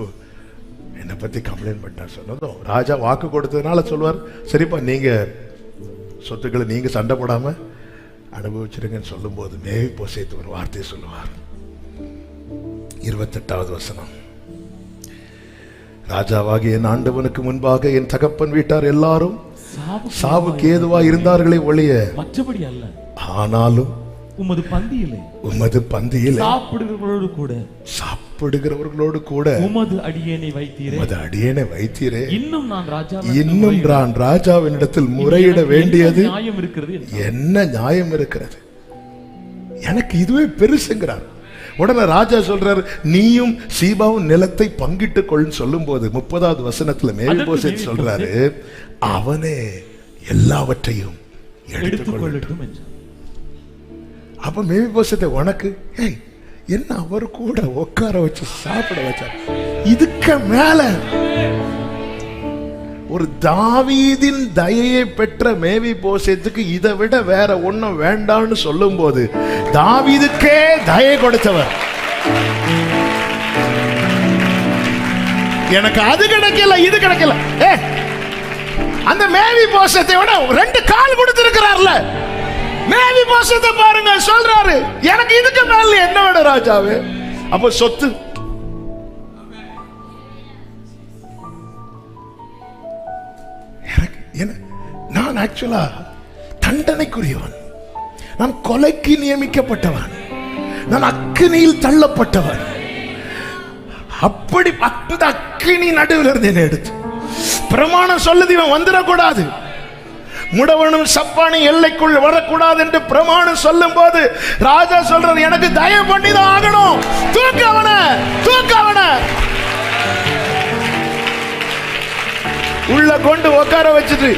என்னை பத்தி கம்ப்ளைண்ட் பண்ணிட்டான். சொன்னதும் ராஜா வாக்கு கொடுத்ததுனால சொல்லுவார், சரிப்பா நீங்க சொத்துக்களை நீங்க சண்டை போடாம அனுபவிச்சிருங்கன்னு சொல்லும் போது மேவிபோசேத்து ஒரு வார்த்தையை சொல்லுவார். 28வது வசனம், ராஜாவாகிய என் ஆண்டவனுக்கு முன்பாக என் தகப்பன் வீட்டார் எல்லாரும் சாவுக்கு ஏதுவா இருந்தார்களே ஒழிய மற்றபடி அல்ல, ஆனாலும் உமது பந்தியிலே சாப்பிடுகிறவர்களோடு கூட உமது அடியேனை வைத்தீரே. இன்னும் நான் ராஜாவினிடத்தில் முறையிட வேண்டியது என்ன நியாயம் இருக்கிறது? எனக்கு இதுவே பெருசுங்கிறார். உடனே ராஜா சொல்றாரு, நீயும் சீபாவும் நிலத்தை பங்கிட்டுக் கொள்ளுன்னு சொல்லும் போது 30வது வசனத்துல மேவிபோசேத் சொல்றாரு, அவனே எல்லாவற்றையும் எடுத்துக்கொள்ளட்டும் என்றார். அப்ப மேவிபோசேத்தை உனக்கு என்ன அவர் கூட உட்கார வச்சு சாப்பிட வச்சார். இதுக்கு மேல ஒரு தாவீதின் தயையை பெற்ற மேவிபோசேத்துக்கு இதை விட வேற ஒண்ணும் வேண்டாம்னு சொல்லும் போது தாவீதுக்கே தயை கொடுத்தவர். எனக்கு அது கிடைக்கல இது கிடைக்கல, அந்த மேவிபோசேத்தை விட 2 கால் கொடுத்திருக்கிறார்ல. மேவிபோசேத்தை பாருங்க, சொல்றாரு எனக்கு இதுக்கு மேல என்ன வேணும் ராஜாவே? அப்ப சொத்து, நான் ஆக்சுவலா தண்டனைக்குரியவன், நான் கொலைக்கு நியமிக்கப்பட்டவன், நான் அக்கினியில் தள்ளப்பட்டவன். அப்படி அந்த அக்கினி நடுவில் இருந்து என்ன எடுத்து பிரமாணம் சொல்லுது, இவன் வந்துடக்கூடாது, முடவனும் சப்பானி எல்லைக்குள் வரக்கூடாது என்று பிரமாணம் சொல்லும் போது ராஜா சொல்றாரு, எனக்கு தயவு பண்ணிதான் ஆகணும், தூக்கவன உள்ள கொண்டு உட்கார வச்சுட்டு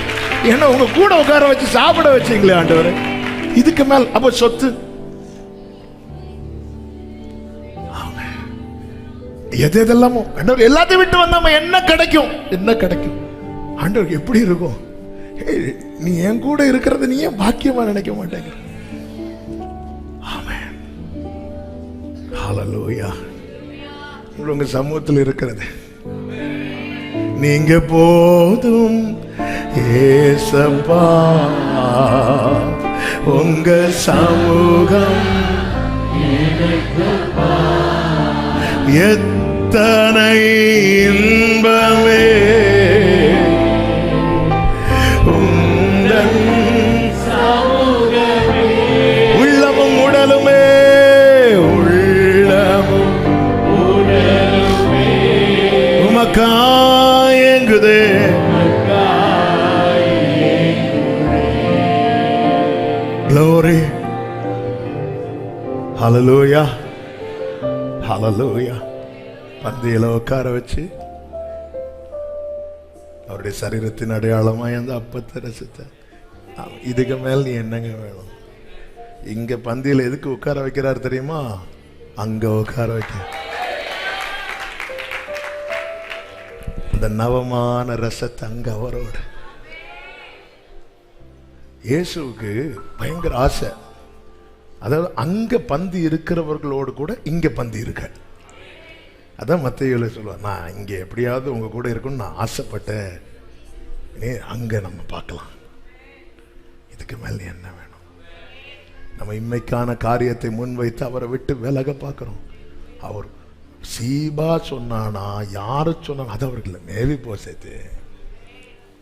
என்ன உங்க கூட உட்கார வச்சு சாப்பிட வச்சீங்களே ஆண்டவரே, இதுக்கு மேல் அப்ப சொத்து எதெல்லாமோ ஆண்டவர் எல்லாத்தையும் விட்டு வந்தாம என்ன கிடைக்கும் ஆண்டவர் எப்படி இருக்கும்? நீ என் கூட இருக்கிறது நீ ஏன் பாக்கியமா நினைக்க மாட்டேங்கிற? ஆமென், ஹல்லேலூயா. உங்க சமூகத்தில் இருக்கிறது நீங்க போதும் ஏசப்பா, உங்க சமூகம் எத்தனை இன்பமே, உள்ளமும் உடலுமே உமக்காயங்குதே. Glory, hallelujah, hallelujah. பந்தியில உட்கார வச்சு அவருடைய சரீரத்தின் அடையாளமாய் அந்த அப்பத்தை ரசித்தார். இதுக்கு மேல் நீ என்னங்க வேணும்? இங்க பந்தியில எதுக்கு உட்கார வைக்கிறார் தெரியுமா? அங்க உட்கார வைக்க அந்த நவமான ரசத்தை அங்க அவரோட. இயேசுவுக்கு பயங்கர ஆசை, அதாவது அங்க பந்தி இருக்கிறவர்களோடு கூட இங்க பந்தி இருக்க. அதான் மத்தேயுல சொல்லுவார், நான் இங்க எப்படியாவது உங்க கூட இருக்குன்னு நான் ஆசைப்பட்டேன், அங்க நம்ம பார்க்கலாம், இதுக்கு மேல என்ன வேணும்? நம்ம இம்மைக்கான காரியத்தை முன்வைத்து அவரை விட்டு விலக பார்க்கிறோம். அவர் சீபா சொன்னானா யாரு சொன்னாங்க அது அவர்கள் மேவிபோசேத்து.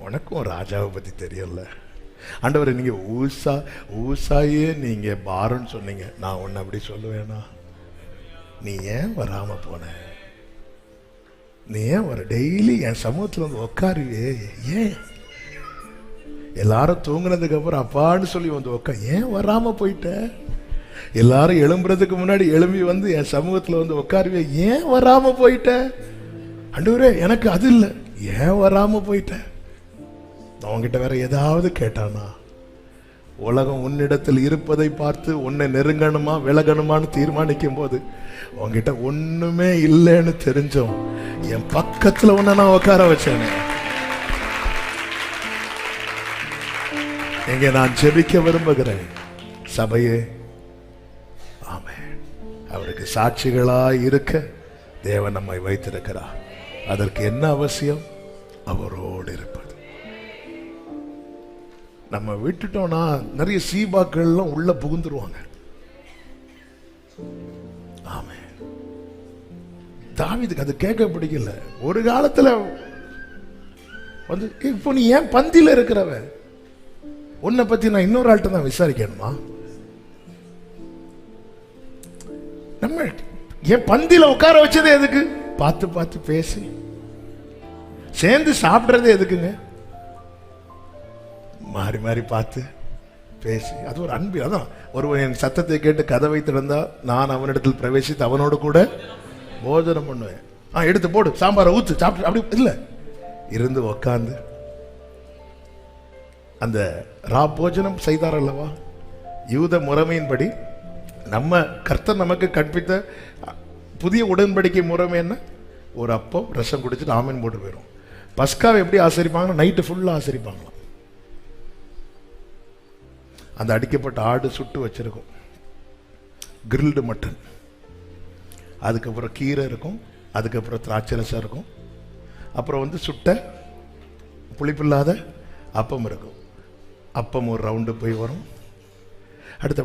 உனக்கும் ராஜாவை பத்தி தெரியல ஆண்டவரே, நீங்க ஊசாயே நீங்க பாருன்னு சொன்னீங்க, நான் உன்னை அப்படி சொல்லுவேனா? நீ ஏன் வராம போன? நீ ஏன் வர? டெய்லி என் சமூகத்தில் வந்து உட்காருவே, ஏன்? எல்லாரும் தூங்குனதுக்கு அப்புறம் அப்பான்னு சொல்லி வந்து உட்கார், ஏன் வராம போயிட்ட? எல்லாரும் எழும்புறதுக்கு முன்னாடி எழும்பி வந்து என் சமூகத்தில் வந்து உட்காருவே, ஏன் வராம போயிட்ட? ஆண்டவரே எனக்கு அது இல்லை, ஏன் வராம போயிட்ட? அவன்கிட்ட வேற ஏதாவது கேட்டானா? உலகம் உன்னிடத்தில் இருப்பதை பார்த்து உன்னை நெருங்கணுமா விலகணுமான்னு தீர்மானிக்கும் போது உன்கிட்ட ஒண்ணுமே இல்லைன்னு தெரிஞ்சோம் என் பக்கத்துல உன்னை நான் உட்கார வச்சேன். இங்கே நான் ஜெபிக்க விரும்புகிறேன் சபையே. ஆமென். அவருக்கு சாட்சிகளாய் இருக்க தேவன் நம்மை வைத்திருக்கிறார். அதற்கு என்ன அவசியம்? அவரோடு இருப்பது. நம்ம விட்டுட்டோம்னா நிறைய சீபாக்கள்லாம் உள்ள புகுந்துருவாங்க. ஆமென். தாவீதுக்கு அது கேட்க பிடிக்கல. ஒரு காலத்துல வந்து இப்போ நீ ஏன் பந்தியில இருக்கிறவ? உன்னை பத்தி நான் இன்னொரு ஆள்கிட்ட தான் விசாரிக்கணுமா? நம்ம ஏன் பந்தியில உட்கார வச்சது எதுக்கு? பார்த்து பார்த்து பேசி சேர்ந்து சாப்பிடுறது எதுக்குங்க? மாறி மாறி பார்த்து பேசி அது ஒரு அன்பு. அதான் ஒருவன் என் சத்தத்தை கேட்டு கதவை திறந்தா நான் அவனிடத்தில் பிரவேசித்து அவனோடு கூட போஜனம் பண்ணுவேன். எடுத்து போடு, சாம்பாரை ஊத்து, சாப்பிட்டு அப்படி இல்லை, இருந்து உக்காந்து அந்த போஜனம் செய்தார் அல்லவா? யூத முறைமையின்படி நம்ம கர்த்தர் நமக்கு கற்பித்த புதிய உடன்படிக்கை முறைமை என்ன? ஒரு அப்பம் ரசம் குடிச்சிட்டு ஆமீன் போட்டு போயிடும். பஸ்காவை எப்படி ஆசரிப்பாங்கன்னா நைட்டு ஃபுல்லாக ஆசரிப்பாங்களாம். அந்த அடிக்கப்பட்ட ஆடு சுட்டு வச்சிருக்கும், கிரில்டு மட்டன், அதுக்கப்புறம் கீரை இருக்கும், அதுக்கப்புறம் திராட்சை ரசம் இருக்கும், அப்புறம் வந்து சுட்ட புளிப்பில்லாத அப்பம் இருக்கும். அப்பம் ஒரு ரவுண்டு போய் வரும். அடுத்த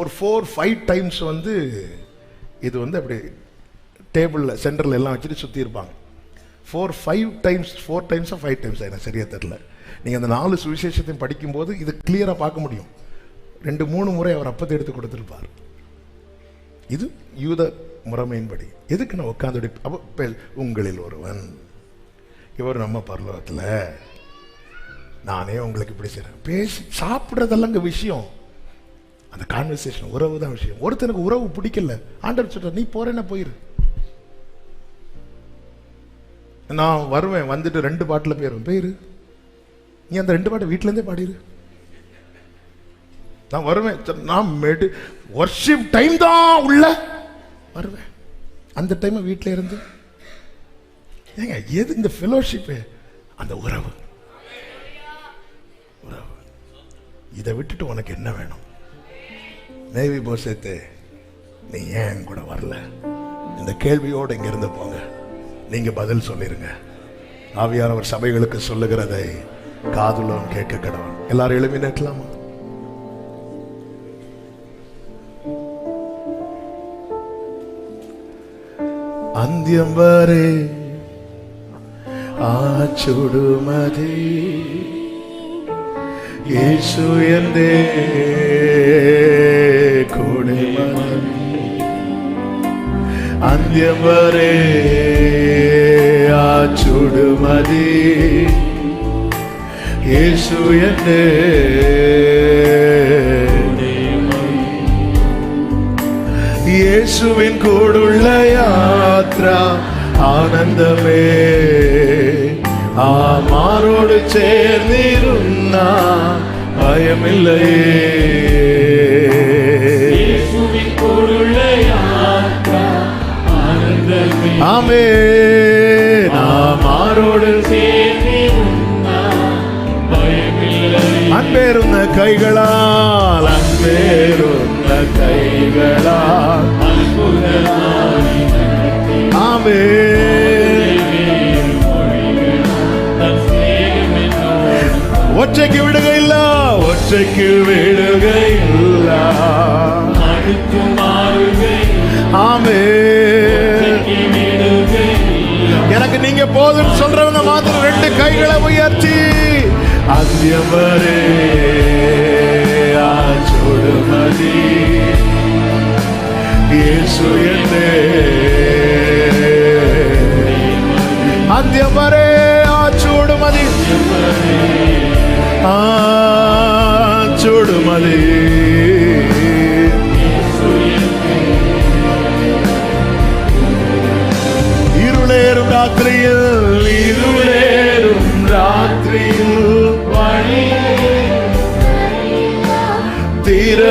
ஒரு 4-5 டைம்ஸ் வந்து இது வந்து அப்படி டேபிளில் சென்டரில் எல்லாம் வச்சுட்டு சுற்றி இருப்பாங்க. 4 டைம்ஸ் எனக்கு சரியா தெரியல. நீங்கள் அந்த 4 சுவிசேஷத்தையும் படிக்கும்போது இது கிளியராக பார்க்க முடியும். 2-3 முறை அவர் அப்பத்தை எடுத்து கொடுத்துருப்பார். இது யூத முறைமையின்படி. எதுக்கு நான் உட்காந்து அப்போ உங்களில் ஒருவன் இவர் நம்ம பரலோகத்தில் நானே உங்களுக்கு இப்படி செய்கிறேன் பேசி சாப்பிட்றதெல்லாம் விஷயம். அந்த கான்வர்சேஷன் உறவு தான் விஷயம். ஒருத்தனுக்கு உறவு பிடிக்கல, ஆண்டவர் சொல்ற நீ போறேன்னா போயிரு. நான் வருவேன், வந்துட்டு 2 பாட்டில் போயிரு. நீ அந்த 2 பாட்டை வீட்டிலேருந்தே பாடிரு. நான் வருவேன், நான் வொர்ஷிப் டைம் தான் உள்ள வருவேன். அந்த டைம் வீட்டில் இருந்து ஏங்க எது இந்த ஃபெலோஷிப்பு? அந்த உறவு. இதை விட்டுட்டு உனக்கு என்ன வேணும்? மேவி போசேத்து நீ ஏன் கூட வரல? இந்த கேள்வியோடு இங்க இருந்து போங்க. நீங்க பதில் சொல்லிருங்க. ஆவியானவர் சபைகளுக்கு சொல்லுகிறதை காதுலோன் கேட்க கடவன். எல்லாரும் எழுப்பி நிற்கலாமா? அந்தியம் வரை ஆச்சுடுமதி യേശു എന്റെ കൂടെ അന്ത്യം വരെ ആ ചുടുമതി യേശു എന്റെ യേശുവിൻ കൂടുള്ള യാത്ര ആനന്ദമേ ആ മാറോട് ചേർന്നിരുന്ന ഭയമില്ലയേ യേശുവിൻ കൂടുള്ള യാത്ര ആനന്ദമേ ആമേൻ ആ മാറോട് ചേർന്നിരുന്ന ഭയമില്ലയേ അൻപേറുന്ന കൈകളാൽ അൻപേറുന്ന കൈകളാൽ അത്ഭുതമായി ആമേൻ ഒറ്റയ്ക്ക് വിടുകയില്ല ഒറ്റയ്ക്ക് വിടുകയില്ല எனக்கு நீங்க போதும் சொல்றவங்க மாத்திரம் 2 கைகளை உயர்த்தி அந்தியம் வரை ஆச்சுடுமதி യേശു എന്നെ അന്ത്യം വരെ ആച്ചുടുമതി ആച്ചുടുമതി ഇരുളേറും രാത്രിയിൽ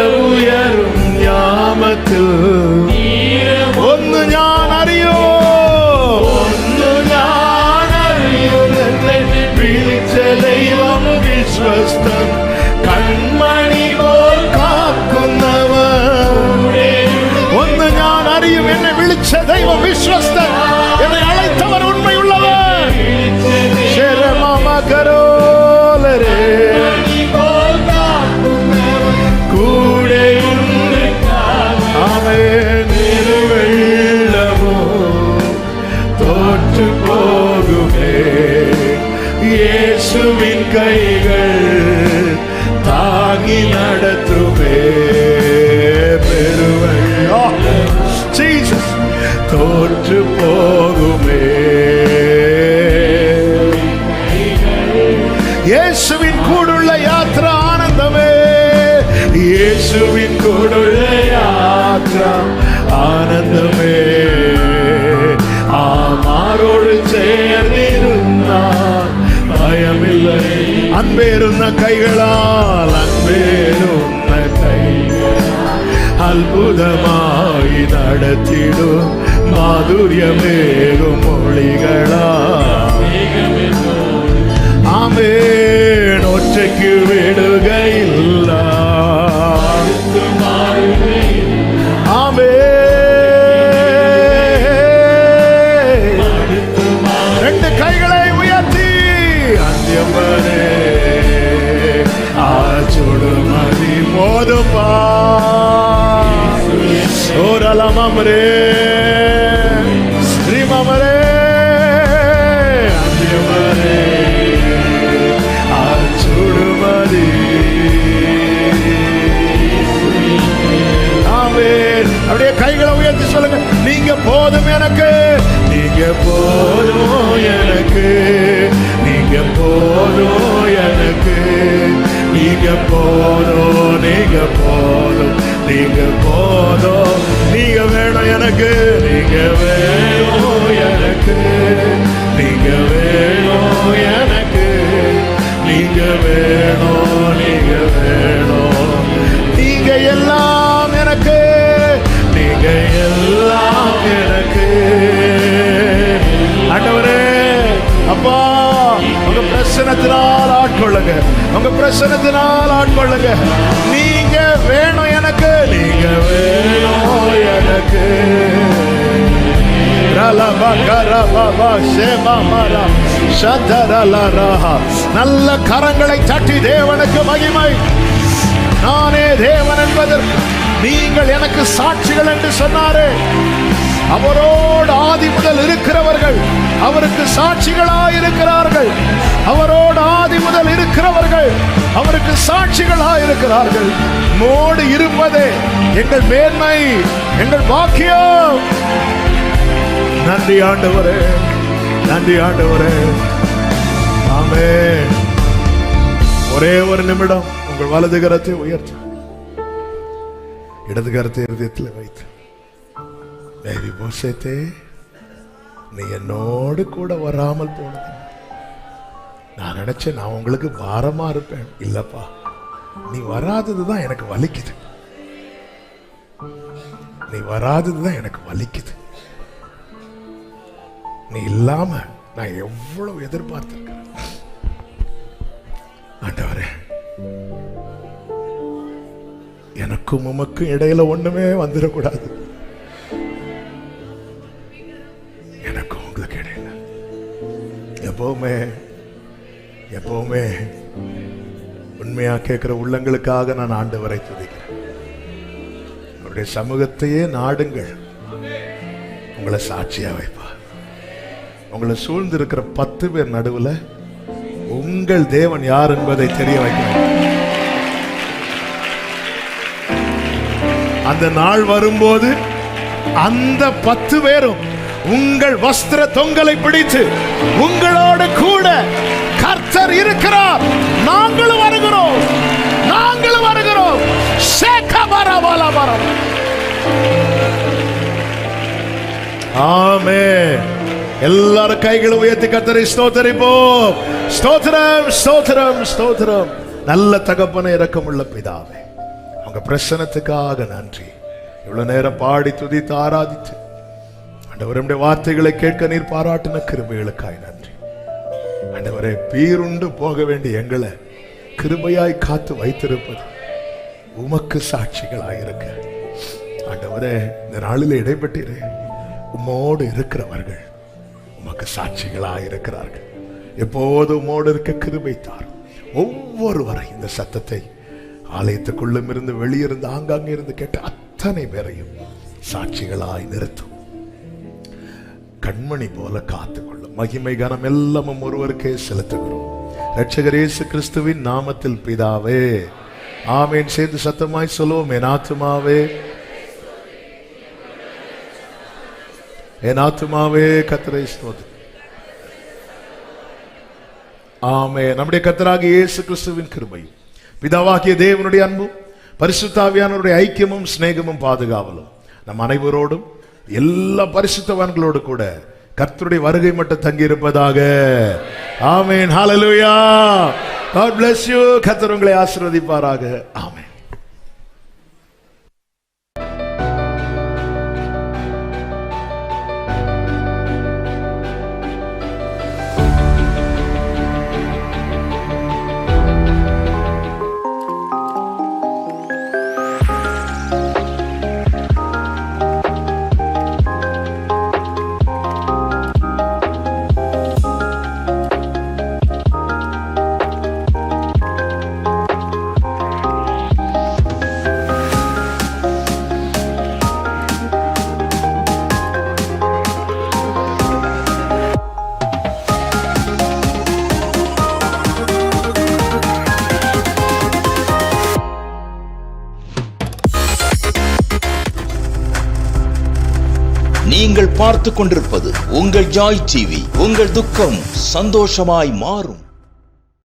ഉയരും യാമത്തിൽ ഒന്ന് ഞാൻ അറിയോ, ഒന്ന് ഞാൻ അറിയോ, എന്നെ വിളിച്ച ദൈവം വിശ്വസ്തൻ, കൺമണി പോൽ കാക്കുന്നവൻ. ഒന്ന് ഞാൻ അറിയും, എന്നെ വിളിച്ച ദൈവം വിശ്വസ്തൻ, എന്നെ അழைത്തവർ ഉണ്മയുള്ളവർ. ശരമകരോലരേ കൂടെയുണ്ട് അവൻ. വെള്ളമോ തോറ്റു പോകുമേ, യേശുവിൻ കൈകൾ താങ്ങി നടത്തുമേ. ജീസസ് തോറ്റു പോകുമേ. യേശുവിൻ കൂടുള്ള യാത്ര ആനന്ദമേ, യേശുവിൻ കൂടുള്ള യാത്ര ആനന്ദമേ. ആ മാറോട് ചേർന്നിരുന്നാൽ ഭയമില്ല. അൻപേറുന്ന കൈകളാൽ, അൻപേറുന്ന കൈകളാൽ അത്ഭുതമായി നടത്തിടും മാധുര്യമേകും മൊഴികളാ. ആമേൻ. ഒറ്റയ്ക്ക് വിടുകയില്ല. ആമേൻ. രണ്ട് കൈകളെ ഉയർത്തി അന്ത്യം വരെ ആ ചുടുമതി മോതുമാ. ഓരലമരേ ശ്രീമരേ അന്ത്യം വരെ ആ ചുടുമതി. ஆமென். அப்படியே கைகளை உயர்த்தி சொல்லுங்க, நீங்க போதும் எனக்கு, நீங்க போதும் எனக்கு, நீங்க போதும் எனக்கு, நீங்க போதும், நீங்க போதும், நீங்க போதும், நீங்க வேணும் எனக்கு, நீங்க வேணும் எனக்கு, நீங்க வேணும் எனக்கு, நீங்க வேணும், நீங்க வேணும், நீங்க எல்லாம் எனக்கு, நீங்க எல்லாம் எனக்கு. ஆண்டவரே, அப்பா, உங்க பிரசன்னத்தினால் ஆட்கொள்ளுங்க, உங்க பிரசன்னத்தினால் ஆட்கொள்ளுங்க. நீங்க வேணும் எனக்கு, நீங்க வேணும் எனக்கு. நல்ல கரங்களை தட்டி தேவனுக்கு மகிமை. நானே தேவன் என்பதற்கு நீங்கள் எனக்கு சாட்சிகள் என்று சொன்னாரே. அவரோடு ஆதி முதல் இருக்கிறவர்கள் அவருக்கு சாட்சிகளாயிருக்கிறார்கள். அவரோடு ஆதி முதல் இருக்கிறவர்கள் அவருக்கு சாட்சிகளாயிருக்கிறார்கள். மோடு இருப்பதே எங்கள் மேன்மை, எங்கள் பாக்கியம். நன்றி ஆண்டவரே, நன்றி ஆண்டவரே. ஆமென். ஒரே ஒரு நிமிடம் உங்கள் வலது கரத்தை உயர்த்தி இடது கரத்தை இருதயத்தில் வைத்து, மேரி மோசேத்தே, நீ என்னோடு கூட வராமல் போனது நான் நினைச்சேன் நான் உங்களுக்கு பாரமா இருப்பேன். இல்லப்பா, நீ வராததுதான் எனக்கு வலிக்குது, நீ வராததுதான் எனக்கு வலிக்குது. நீ இல்லாம நான் எவ்வளவு எதிர்பார்த்திருக்கிறேன். ஆண்டவரே, எனக்கும் உமக்கும் இடையில ஒண்ணுமே வந்துடக்கூடாது. எனக்கும் உங்களுக்கு இடையில எப்பவுமே எப்பவுமே உண்மையா கேட்கிற உள்ளங்களுக்காக நான் ஆண்டவரை துதிக்கிறேன். அவருடைய சமூகத்தையே நாடுங்கள், உங்களை சாட்சியா வைப்பா. உங்களை சூழ்ந்து இருக்கிற 10 பேர் நடுவுல உங்கள் தேவன் யார் என்பதை தெரிய வைக்கணும். அந்த நாள் வரும்போது அந்த 10 பேரும் உங்கள் வஸ்திர தொங்கலை பிடித்து உங்களோடு கூட கர்த்தர் இருக்கிறார், நாங்களும் வருகிறோம், நாங்களும் வருகிறோம். ஆமென். எல்லாரும் கைகளை உயர்த்தி கர்த்தரை ஸ்தோத்திரிப்போம். ஸ்தோத்திரம், ஸ்தோத்திரம், ஸ்தோத்திரம். நல்ல தகப்பனே, இரக்கமுள்ள பிதாவே, உங்க உங்க பிரசன்னத்துக்காக நன்றி. இவ்வளவு நேரம் பாடி துதித்து ஆராதித்து ஆண்டவருடைய வார்த்தைகளை கேட்க நீர் பாராட்டின கிருபைகளுக்காய் நன்றி. ஆண்டவரே, பீருண்டு போக வேண்டிய எங்களை கிருபையாய் காத்து வைத்திருப்பது உமக்கு சாட்சிகளாயிருக்க. ஆண்டவரே, இந்த நாளில் இடைப்பட்டீரே, உம்மோடு இருக்கிறவர்கள் உமக்கு சாட்சிகளாயிருக்கிறார்கள். எப்போது உம்மோடு இருக்க கிருபை தாரும். ஒவ்வொருவரை இந்த சத்தத்தை ஆலயத்துக்குள்ளும் இருந்து வெளியிருந்து ஆங்காங்கே இருந்து கேட்ட அத்தனை பேரையும் சாட்சிகளாய் நிறுத்தும். கண்மணி போல காத்துக்கொள்ளும். மகிமை கனம் எல்லாமும் ஒருவருக்கே செலுத்துகிறோம். இரட்சகர் இயேசு கிறிஸ்துவின் நாமத்தில் பிதாவே, ஆமேன். சேர்ந்து சத்தமாய் சொல்லுவோம். என் ஆத்துமாவே, என் ஆத்துமாவே கர்த்தரை ஸ்தோத்திரி. ஆமென். நம்முடைய கர்த்தராகிய இயேசு கிறிஸ்துவின் கிருபையும் பிதாவாகிய தேவனுடைய அன்பும் பரிசுத்த ஆவியானவருடைய ஐக்கியமும் சிநேகமும் பாதுகாவலும் நம் அனைவரோடும் எல்லா பரிசுத்தவான்களோடு கூட கர்த்தருடைய வருகை மட்டும் தங்கி இருப்பதாக. ஆமென். ஹல்லேலூயா. God bless you. கர்த்தர் உங்களை ஆசீர்வதிப்பாராக. ஆமென். நீங்கள் பார்த்துக் கொண்டிருப்பது உங்கள் ஜாய் டிவி. உங்கள் துக்கம் சந்தோஷமாய் மாறும்.